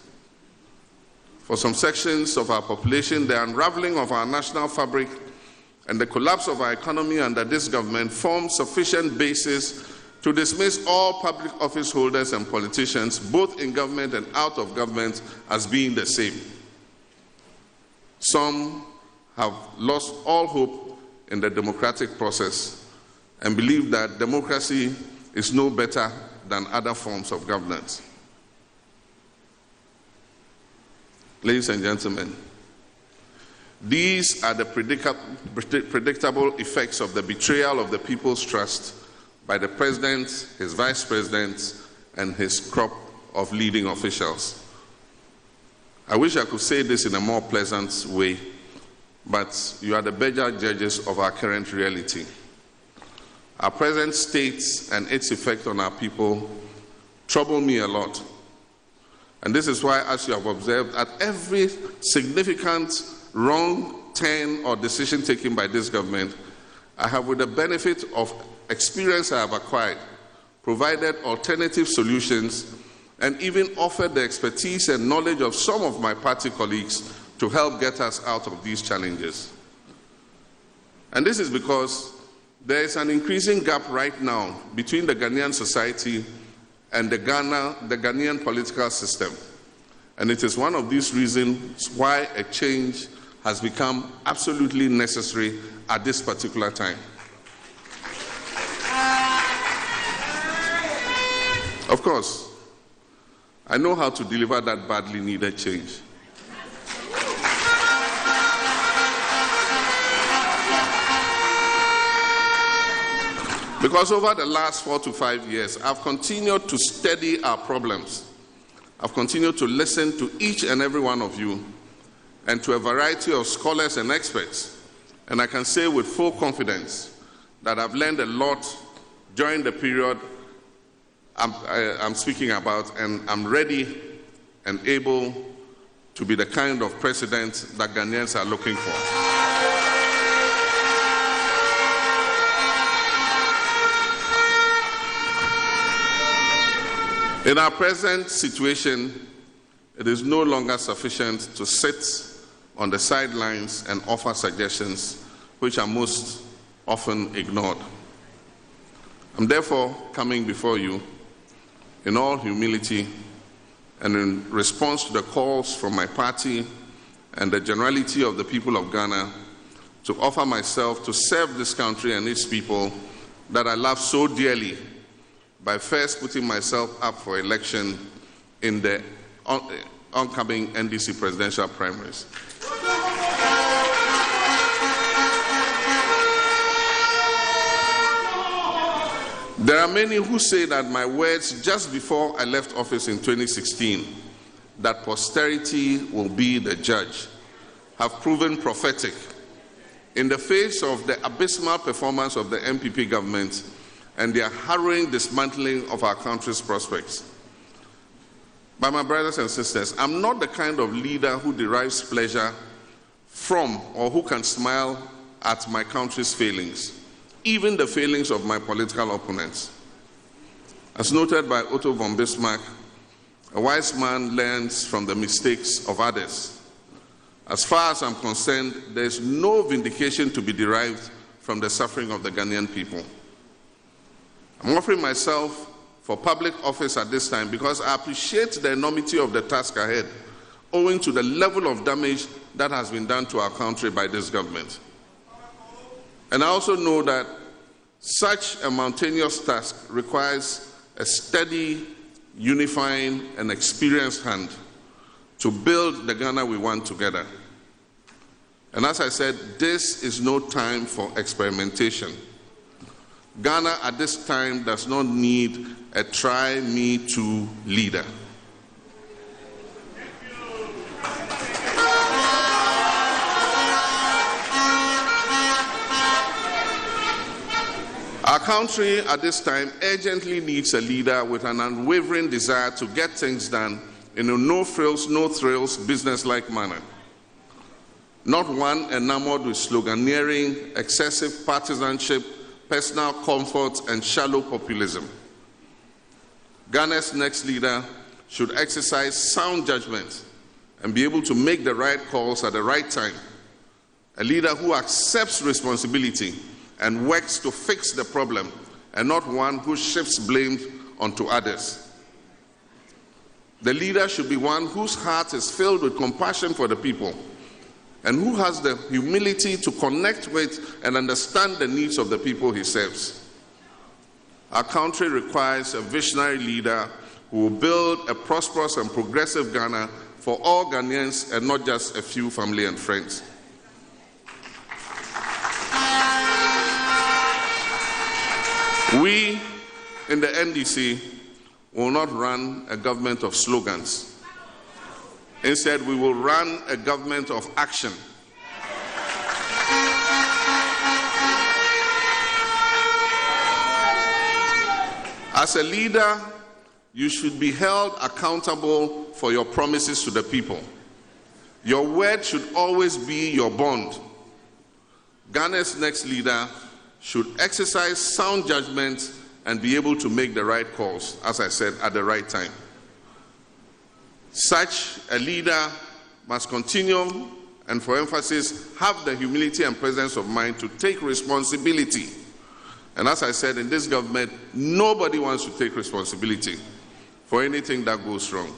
For some sections of our population, the unraveling of our national fabric and the collapse of our economy under this government form sufficient basis to dismiss all public office holders and politicians, both in government and out of government, as being the same. Some have lost all hope in the democratic process and believe that democracy is no better than other forms of governance. Ladies and gentlemen, these are the predictable effects of the betrayal of the people's trust by the President, his Vice President, and his crop of leading officials. I wish I could say this in a more pleasant way, but you are the better judges of our current reality. Our present state and its effect on our people trouble me a lot. And this is why, as you have observed, at every significant wrong turn or decision taken by this government, I have, with the benefit of experience I have acquired, provided alternative solutions and even offered the expertise and knowledge of some of my party colleagues to help get us out of these challenges. And this is because there is an increasing gap right now between the Ghanaian society and the Ghanaian political system. And it is one of these reasons why a change has become absolutely necessary at this particular time. Of course, I know how to deliver that badly needed change. Because over the last 4 to 5 years, I've continued to study our problems. I've continued to listen to each and every one of you and to a variety of scholars and experts. And I can say with full confidence that I've learned a lot during the period I'm speaking about, and I'm ready and able to be the kind of president that Ghanaians are looking for. In our present situation, it is no longer sufficient to sit on the sidelines and offer suggestions which are most often ignored. I'm therefore coming before you in all humility and in response to the calls from my party and the generality of the people of Ghana to offer myself to serve this country and its people that I love so dearly by first putting myself up for election in the oncoming NDC presidential primaries. There are many who say that my words just before I left office in 2016, that posterity will be the judge, have proven prophetic in the face of the abysmal performance of the MPP government and their harrowing dismantling of our country's prospects. But my brothers and sisters, I'm not the kind of leader who derives pleasure from or who can smile at my country's failings, even the failings of my political opponents. As noted by Otto von Bismarck, a wise man learns from the mistakes of others. As far as I'm concerned, there is no vindication to be derived from the suffering of the Ghanaian people. I'm offering myself for public office at this time because I appreciate the enormity of the task ahead, owing to the level of damage that has been done to our country by this government. And I also know that such a mountainous task requires a steady, unifying, and experienced hand to build the Ghana we want together. And as I said, this is no time for experimentation. Ghana at this time does not need a try-me-too leader. Our country at this time urgently needs a leader with an unwavering desire to get things done in a no-frills, no-thrills, business-like manner. Not one enamored with sloganeering, excessive partisanship, personal comfort, and shallow populism. Ghana's next leader should exercise sound judgment and be able to make the right calls at the right time. A leader who accepts responsibility and works to fix the problem, and not one who shifts blame onto others. The leader should be one whose heart is filled with compassion for the people and who has the humility to connect with and understand the needs of the people he serves. Our country requires a visionary leader who will build a prosperous and progressive Ghana for all Ghanaians and not just a few family and friends. We in the NDC will not run a government of slogans. Instead, we will run a government of action. As a leader, you should be held accountable for your promises to the people. Your word should always be your bond. Ghana's next leader should exercise sound judgment and be able to make the right calls, as I said, at the right time. Such a leader must continue and, for emphasis, have the humility and presence of mind to take responsibility. And as I said, in this government, nobody wants to take responsibility for anything that goes wrong.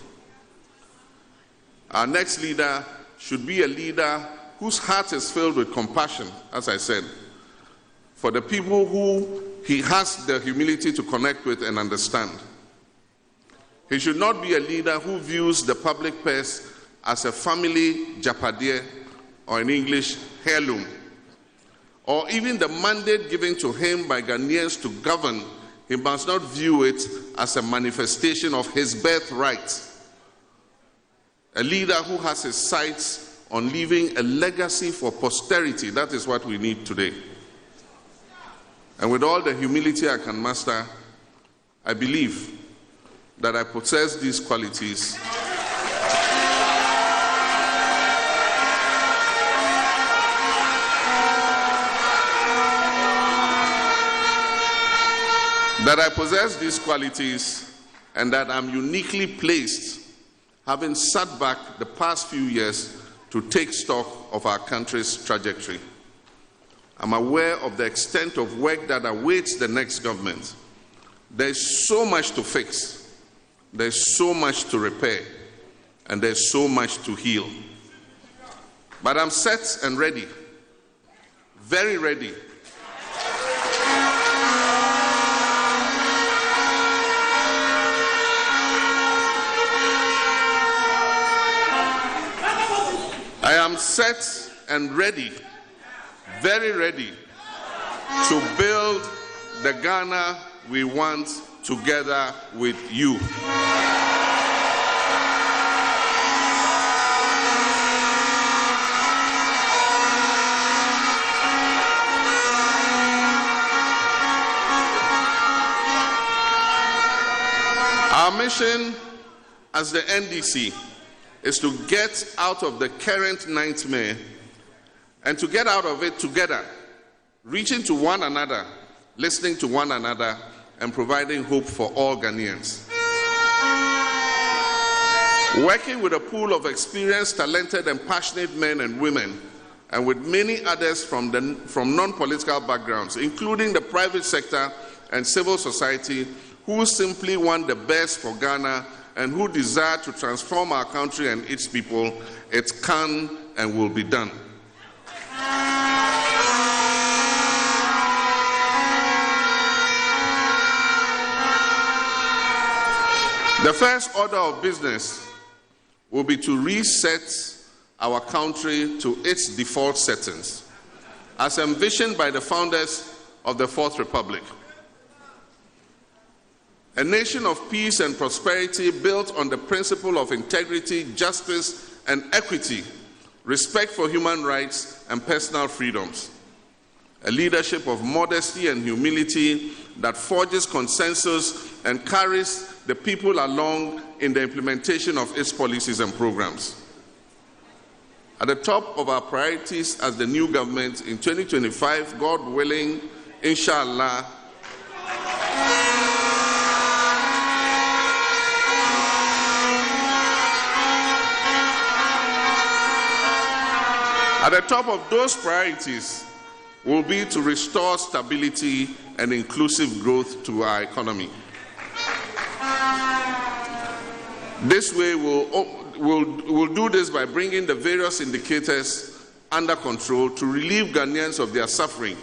Our next leader should be a leader whose heart is filled with compassion, as I said, for the people who he has the humility to connect with and understand. He should not be a leader who views the public purse as a family japadier, or in English, heirloom, or even the mandate given to him by Ghanaians to govern. He must not view it as a manifestation of his birthright. A leader who has his sights on leaving a legacy for posterity, that is what we need today. And with all the humility I can muster, I believe that I possess these qualities and that I'm uniquely placed, having sat back the past few years, to take stock of our country's trajectory. I'm aware of the extent of work that awaits the next government. There's so much to fix, there's so much to repair, and there's so much to heal. But I'm set and ready, very ready. I am set and ready, very ready, to build the Ghana we want together with you. Our mission as the NDC is to get out of the current nightmare and to get out of it together, reaching to one another, listening to one another, and providing hope for all Ghanaians. Working with a pool of experienced, talented, and passionate men and women, and with many others from non-political backgrounds, including the private sector and civil society, who simply want the best for Ghana and who desire to transform our country and its people, it can and will be done. The first order of business will be to reset our country to its default settings, as envisioned by the founders of the Fourth Republic. A nation of peace and prosperity built on the principle of integrity, justice, and equity, respect for human rights and personal freedoms. A leadership of modesty and humility that forges consensus and carries the people along in the implementation of its policies and programs. At the top of our priorities as the new government in 2025, God willing, inshallah, at the top of those priorities will be to restore stability and inclusive growth to our economy. This way, we'll do this by bringing the various indicators under control to relieve Ghanaians of their suffering.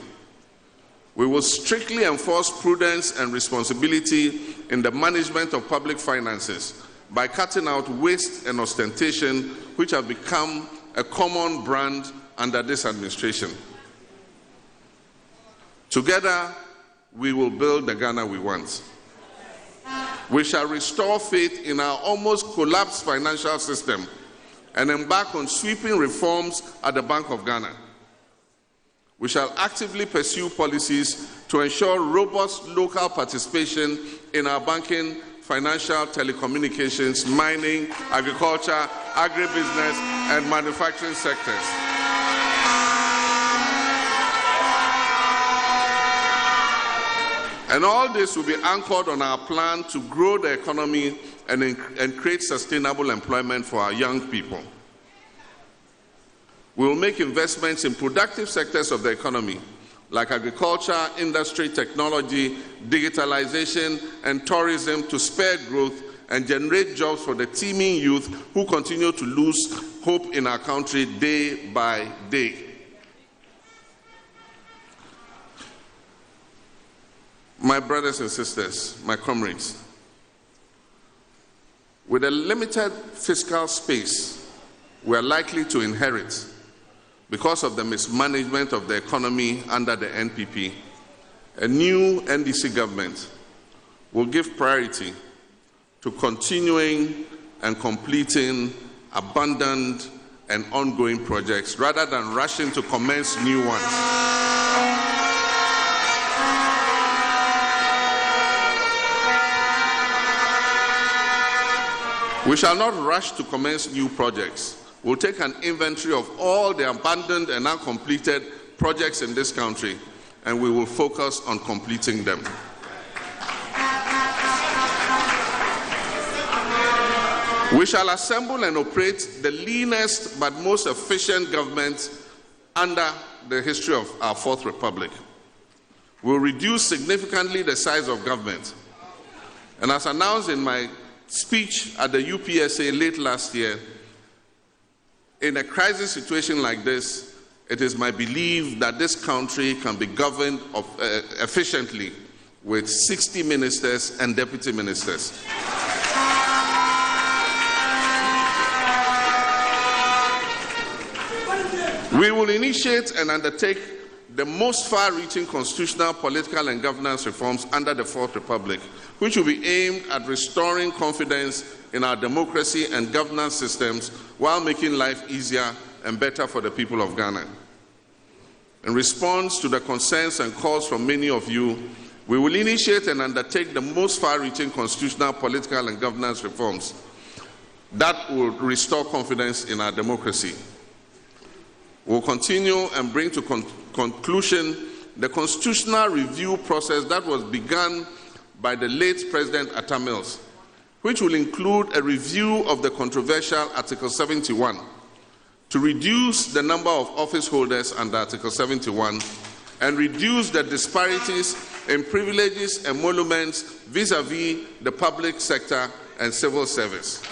We will strictly enforce prudence and responsibility in the management of public finances by cutting out waste and ostentation, which have become a common brand under this administration. Together, we will build the Ghana we want. We shall restore faith in our almost collapsed financial system and embark on sweeping reforms at the Bank of Ghana. We shall actively pursue policies to ensure robust local participation in our banking, financial, telecommunications, mining, agriculture, agribusiness, and manufacturing sectors. And all this will be anchored on our plan to grow the economy and create sustainable employment for our young people. We will make investments in productive sectors of the economy, like agriculture, industry, technology, digitalization, and tourism to spur growth and generate jobs for the teeming youth who continue to lose hope in our country day by day. My brothers and sisters, my comrades, with a limited fiscal space we are likely to inherit because of the mismanagement of the economy under the NPP, a new NDC government will give priority to continuing and completing abundant and ongoing projects rather than rushing to commence new ones. We shall not rush to commence new projects. We'll take an inventory of all the abandoned and uncompleted projects in this country, and we will focus on completing them. We shall assemble and operate the leanest but most efficient government under the history of our Fourth Republic. We'll reduce significantly the size of government. And as announced in my speech at the UPSA late last year, in a crisis situation like this, it is my belief that this country can be governed efficiently with 60 ministers and deputy ministers. We will initiate and undertake the most far-reaching constitutional, political, and governance reforms under the Fourth Republic, which will be aimed at restoring confidence in our democracy and governance systems while making life easier and better for the people of Ghana. In response to the concerns and calls from many of you, we will initiate and undertake the most far-reaching constitutional, political, and governance reforms that will restore confidence in our democracy. We'll continue and bring to conclusion the constitutional review process that was begun by the late President Atta Mills, which will include a review of the controversial Article 71 to reduce the number of office holders under Article 71 and reduce the disparities in privileges and emoluments vis-à-vis the public sector and civil service.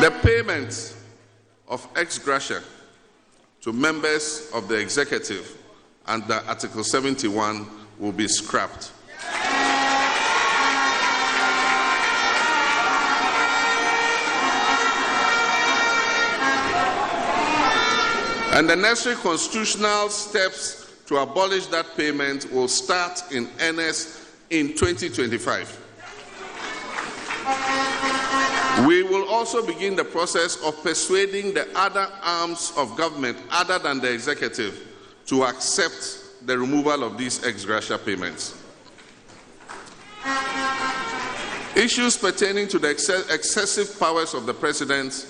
The payment of ex gratia to members of the executive under Article 71 will be scrapped. And the necessary constitutional steps to abolish that payment will start in earnest in 2025. We will also begin the process of persuading the other arms of government other than the executive to accept the removal of these ex gratia payments. Issues pertaining to the excessive powers of the president,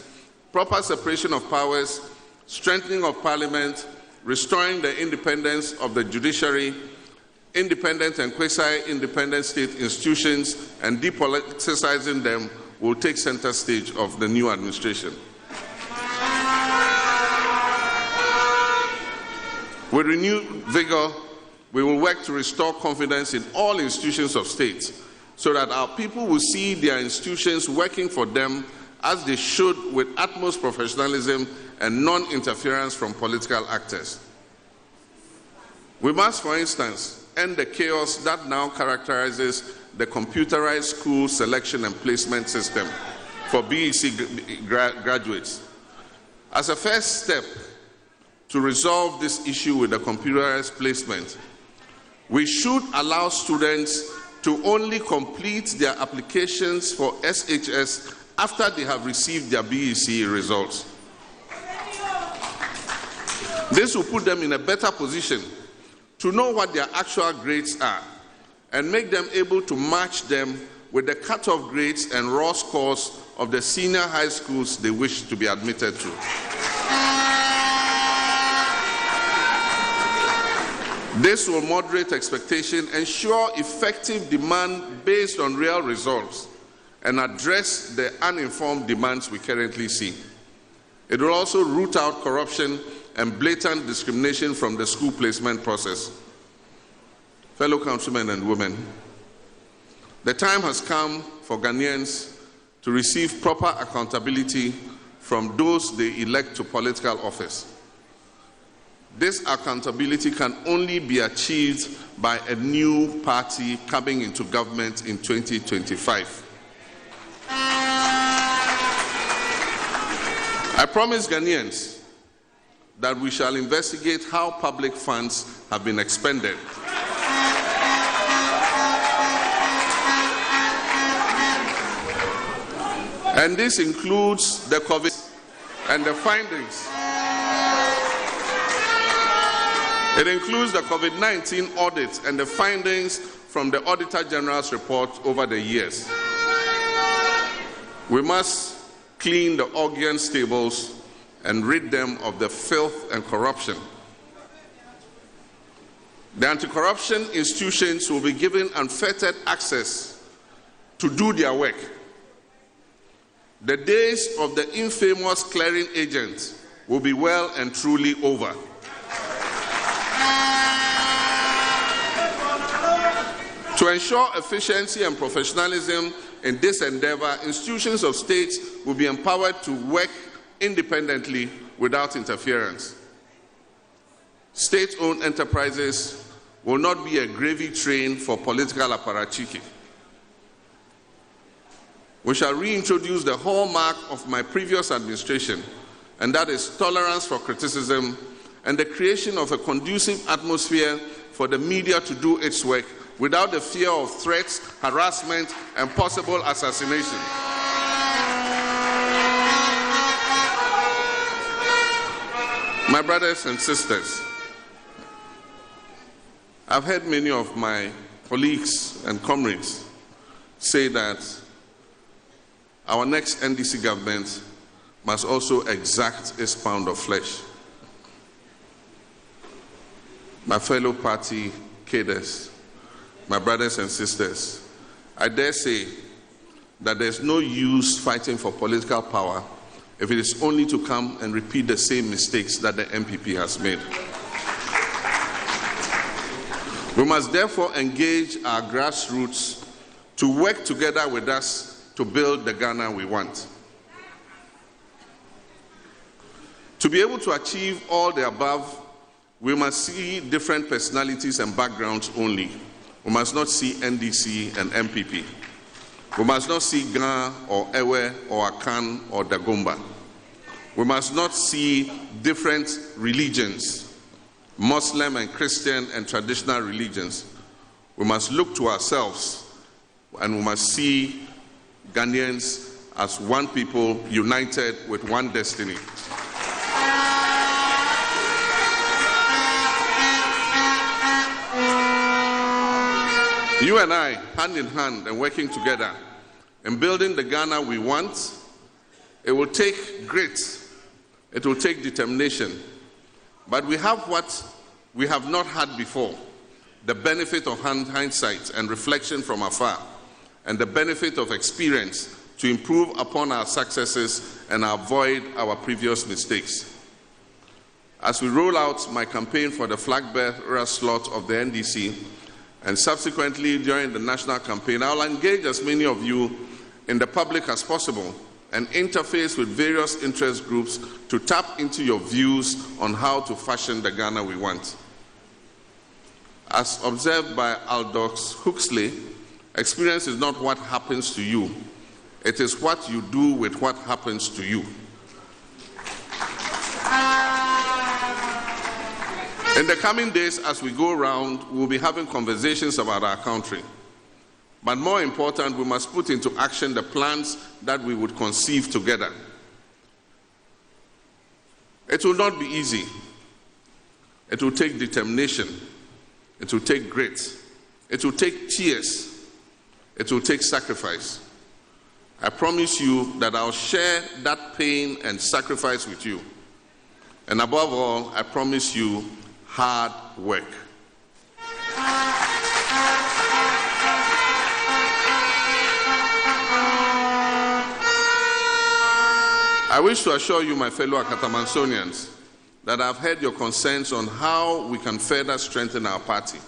proper separation of powers, strengthening of parliament, restoring the independence of the judiciary, independent and quasi-independent state institutions, and depoliticizing them will take center stage of the new administration. With renewed vigor, we will work to restore confidence in all institutions of state so that our people will see their institutions working for them as they should, with utmost professionalism and non-interference from political actors. We must, for instance, end the chaos that now characterizes the computerized school selection and placement system for BEC graduates. As a first step, to resolve this issue with the computerized placement. We should allow students to only complete their applications for SHS after they have received their BEC results. This will put them in a better position to know what their actual grades are and make them able to match them with the cutoff grades and raw scores of the senior high schools they wish to be admitted to. This will moderate expectation, ensure effective demand based on real results, and address the uninformed demands we currently see. It will also root out corruption and blatant discrimination from the school placement process. Fellow councilmen and women, the time has come for Ghanaians to receive proper accountability from those they elect to political office. This accountability can only be achieved by a new party coming into government in 2025. I promise Ghanaians that we shall investigate how public funds have been expended. And this includes the COVID and the findings. It includes the COVID-19 audit and the findings from the Auditor General's report over the years. We must clean the Augean stables and rid them of the filth and corruption. The anti-corruption institutions will be given unfettered access to do their work. The days of the infamous clearing agents will be well and truly over. To ensure efficiency and professionalism in this endeavor, institutions of states will be empowered to work independently without interference. State-owned enterprises will not be a gravy train for political apparatchiki. We shall reintroduce the hallmark of my previous administration, and that is tolerance for criticism and the creation of a conducive atmosphere for the media to do its work without the fear of threats, harassment, and possible assassination. My brothers and sisters, I've heard many of my colleagues and comrades say that our next NDC government must also exact its pound of flesh. My fellow party cadres, my brothers and sisters, I dare say that there's no use fighting for political power if it is only to come and repeat the same mistakes that the MPP has made. We must therefore engage our grassroots to work together with us to build the Ghana we want. To be able to achieve all the above, we must see different personalities and backgrounds only. We must not see NDC and MPP. We must not see Ga or Ewe or Akan or Dagomba. We must not see different religions, Muslim and Christian and traditional religions. We must look to ourselves and we must see Ghanaians as one people united with one destiny. You and I, hand in hand and working together in building the Ghana we want, it will take grit, it will take determination, but we have what we have not had before, the benefit of hindsight and reflection from afar, and the benefit of experience to improve upon our successes and avoid our previous mistakes. As we roll out my campaign for the flag bearer slot of the NDC, and subsequently during the national campaign, I'll engage as many of you in the public as possible and interface with various interest groups to tap into your views on how to fashion the Ghana we want. As observed by Aldous Huxley, experience is not what happens to you, it is what you do with what happens to you. In the coming days, as we go around, we'll be having conversations about our country. But more important, we must put into action the plans that we would conceive together. It will not be easy. It will take determination. It will take grit. It will take tears. It will take sacrifice. I promise you that I'll share that pain and sacrifice with you. And above all, I promise you hard work. I wish to assure you, my fellow Akatamansonians, that I've heard your concerns on how we can further strengthen our party.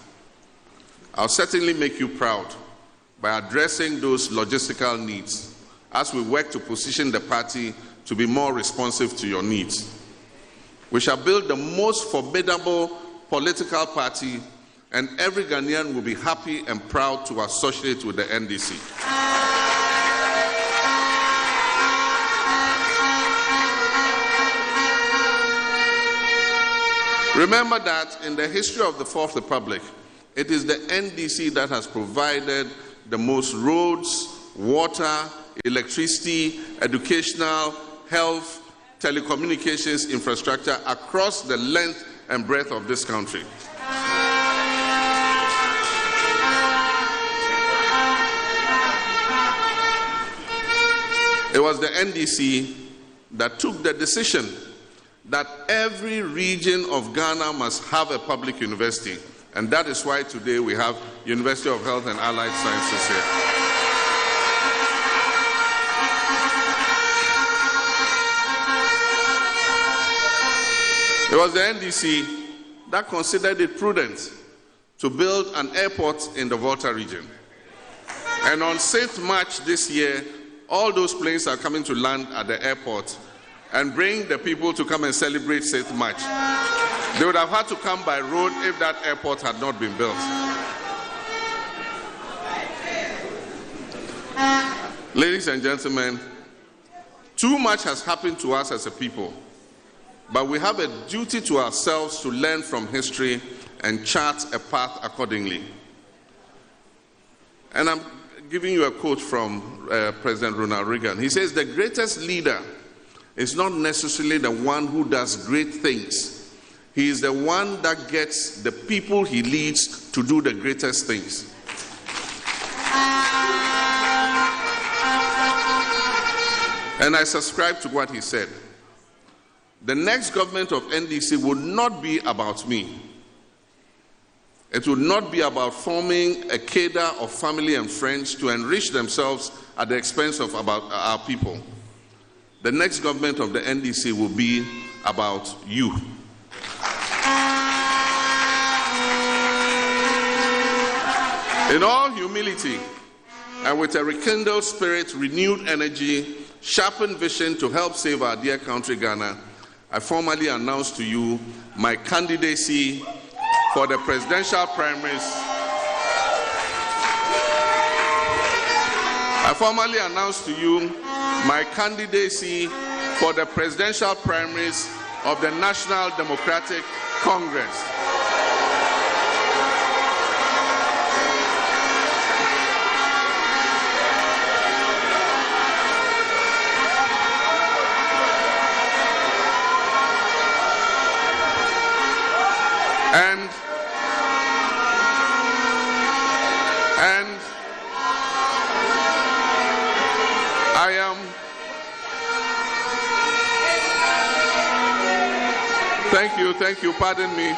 I'll certainly make you proud by addressing those logistical needs as we work to position the party to be more responsive to your needs. We shall build the most formidable political party, and every Ghanaian will be happy and proud to associate with the NDC. Remember that in the history of the Fourth Republic, it is the NDC that has provided the most roads, water, electricity, educational, health, telecommunications infrastructure across the length and breadth of this country. It was the NDC that took the decision that every region of Ghana must have a public university. And that is why today we have University of Health and Allied Sciences here. It was the NDC that considered it prudent to build an airport in the Volta region. And on 6th March this year, all those planes are coming to land at the airport and bring the people to come and celebrate 6th March. They would have had to come by road if that airport had not been built. Ladies and gentlemen, too much has happened to us as a people, but we have a duty to ourselves to learn from history and chart a path accordingly. And I'm giving you a quote from President Ronald Reagan. He says, "The greatest leader is not necessarily the one who does great things. He is the one that gets the people he leads to do the greatest things." And I subscribe to what he said. The next government of NDC would not be about me. It would not be about forming a cadre of family and friends to enrich themselves at the expense of our people. The next government of the NDC will be about you. In all humility and with a rekindled spirit, renewed energy, sharpened vision to help save our dear country Ghana, I formally announce to you my candidacy for the presidential primaries. I formally announce to you my candidacy for the presidential primaries of the National Democratic Congress. And I am thank you, pardon me.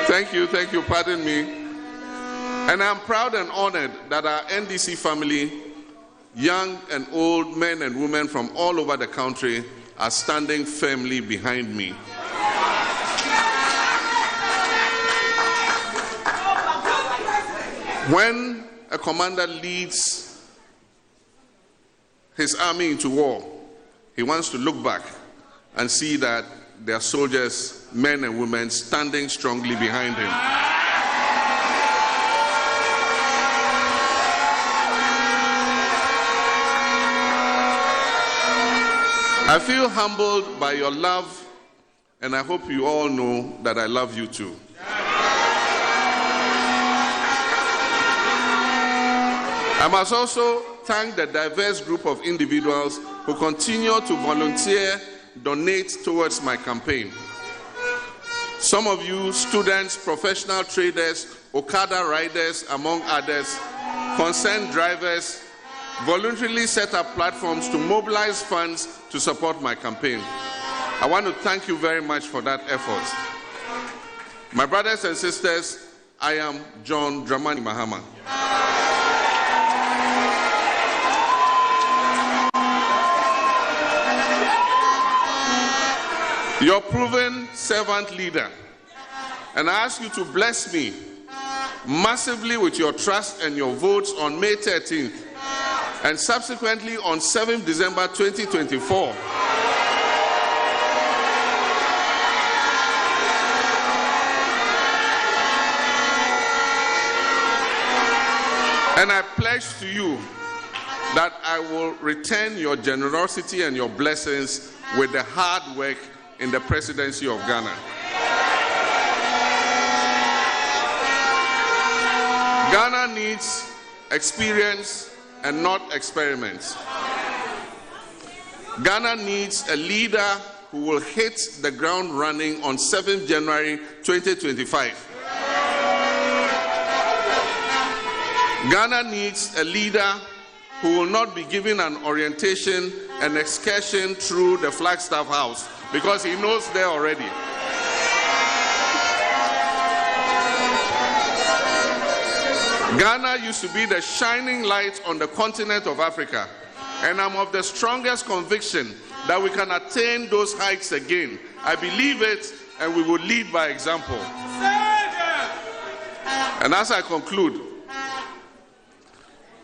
Thank you, pardon me. And I'm proud and honored that our NDC family, young and old men and women from all over the country, are standing firmly behind me. When a commander leads his army into war, he wants to look back and see that there are soldiers, men and women, standing strongly behind him. I feel humbled by your love and I hope you all know that I love you too. I must also thank the diverse group of individuals who continue to volunteer, donate towards my campaign. Some of you, students, professional traders, Okada riders, among others, concerned drivers, voluntarily set up platforms to mobilize funds to support my campaign. I want to thank you very much for that effort. My brothers and sisters, I am John Dramani Mahama. Your proven servant leader, and I ask you to bless me massively with your trust and your votes on May 13th and subsequently on 7th December 2024. And I pledge to you that I will return your generosity and your blessings with the hard work in the presidency of Ghana. Ghana needs experience and not experiments. Ghana needs a leader who will hit the ground running on 7th January 2025. Ghana needs a leader who will not be given an orientation and excursion through the Flagstaff House, because he knows there already. Ghana used to be the shining light on the continent of Africa, and I'm of the strongest conviction that we can attain those heights again. I believe it, and we will lead by example. And as I conclude,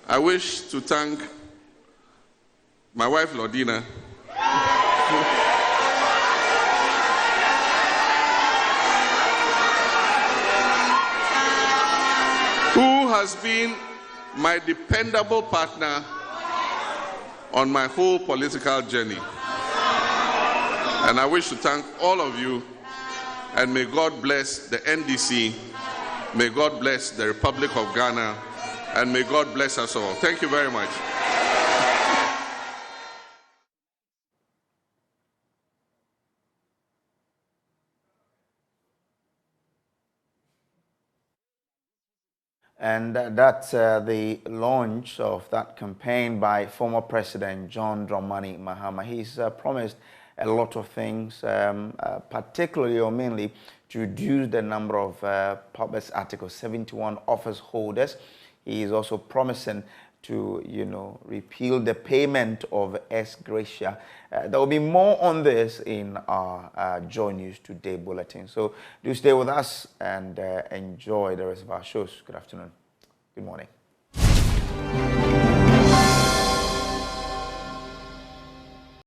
I wish to thank my wife, Lordina, who has been my dependable partner on my whole political journey. And I wish to thank all of you, and may God bless the NDC, may God bless the Republic of Ghana, and may God bless us all. Thank you very much. And that's the launch of that campaign by former President John Dramani Mahama. He's promised a lot of things, particularly or mainly to reduce the number of public Article 71 office holders. He is also promising to, repeal the payment of ex gratia. There will be more on this in our Joy News Today bulletin. So do stay with us and enjoy the rest of our shows. Good afternoon. Good morning.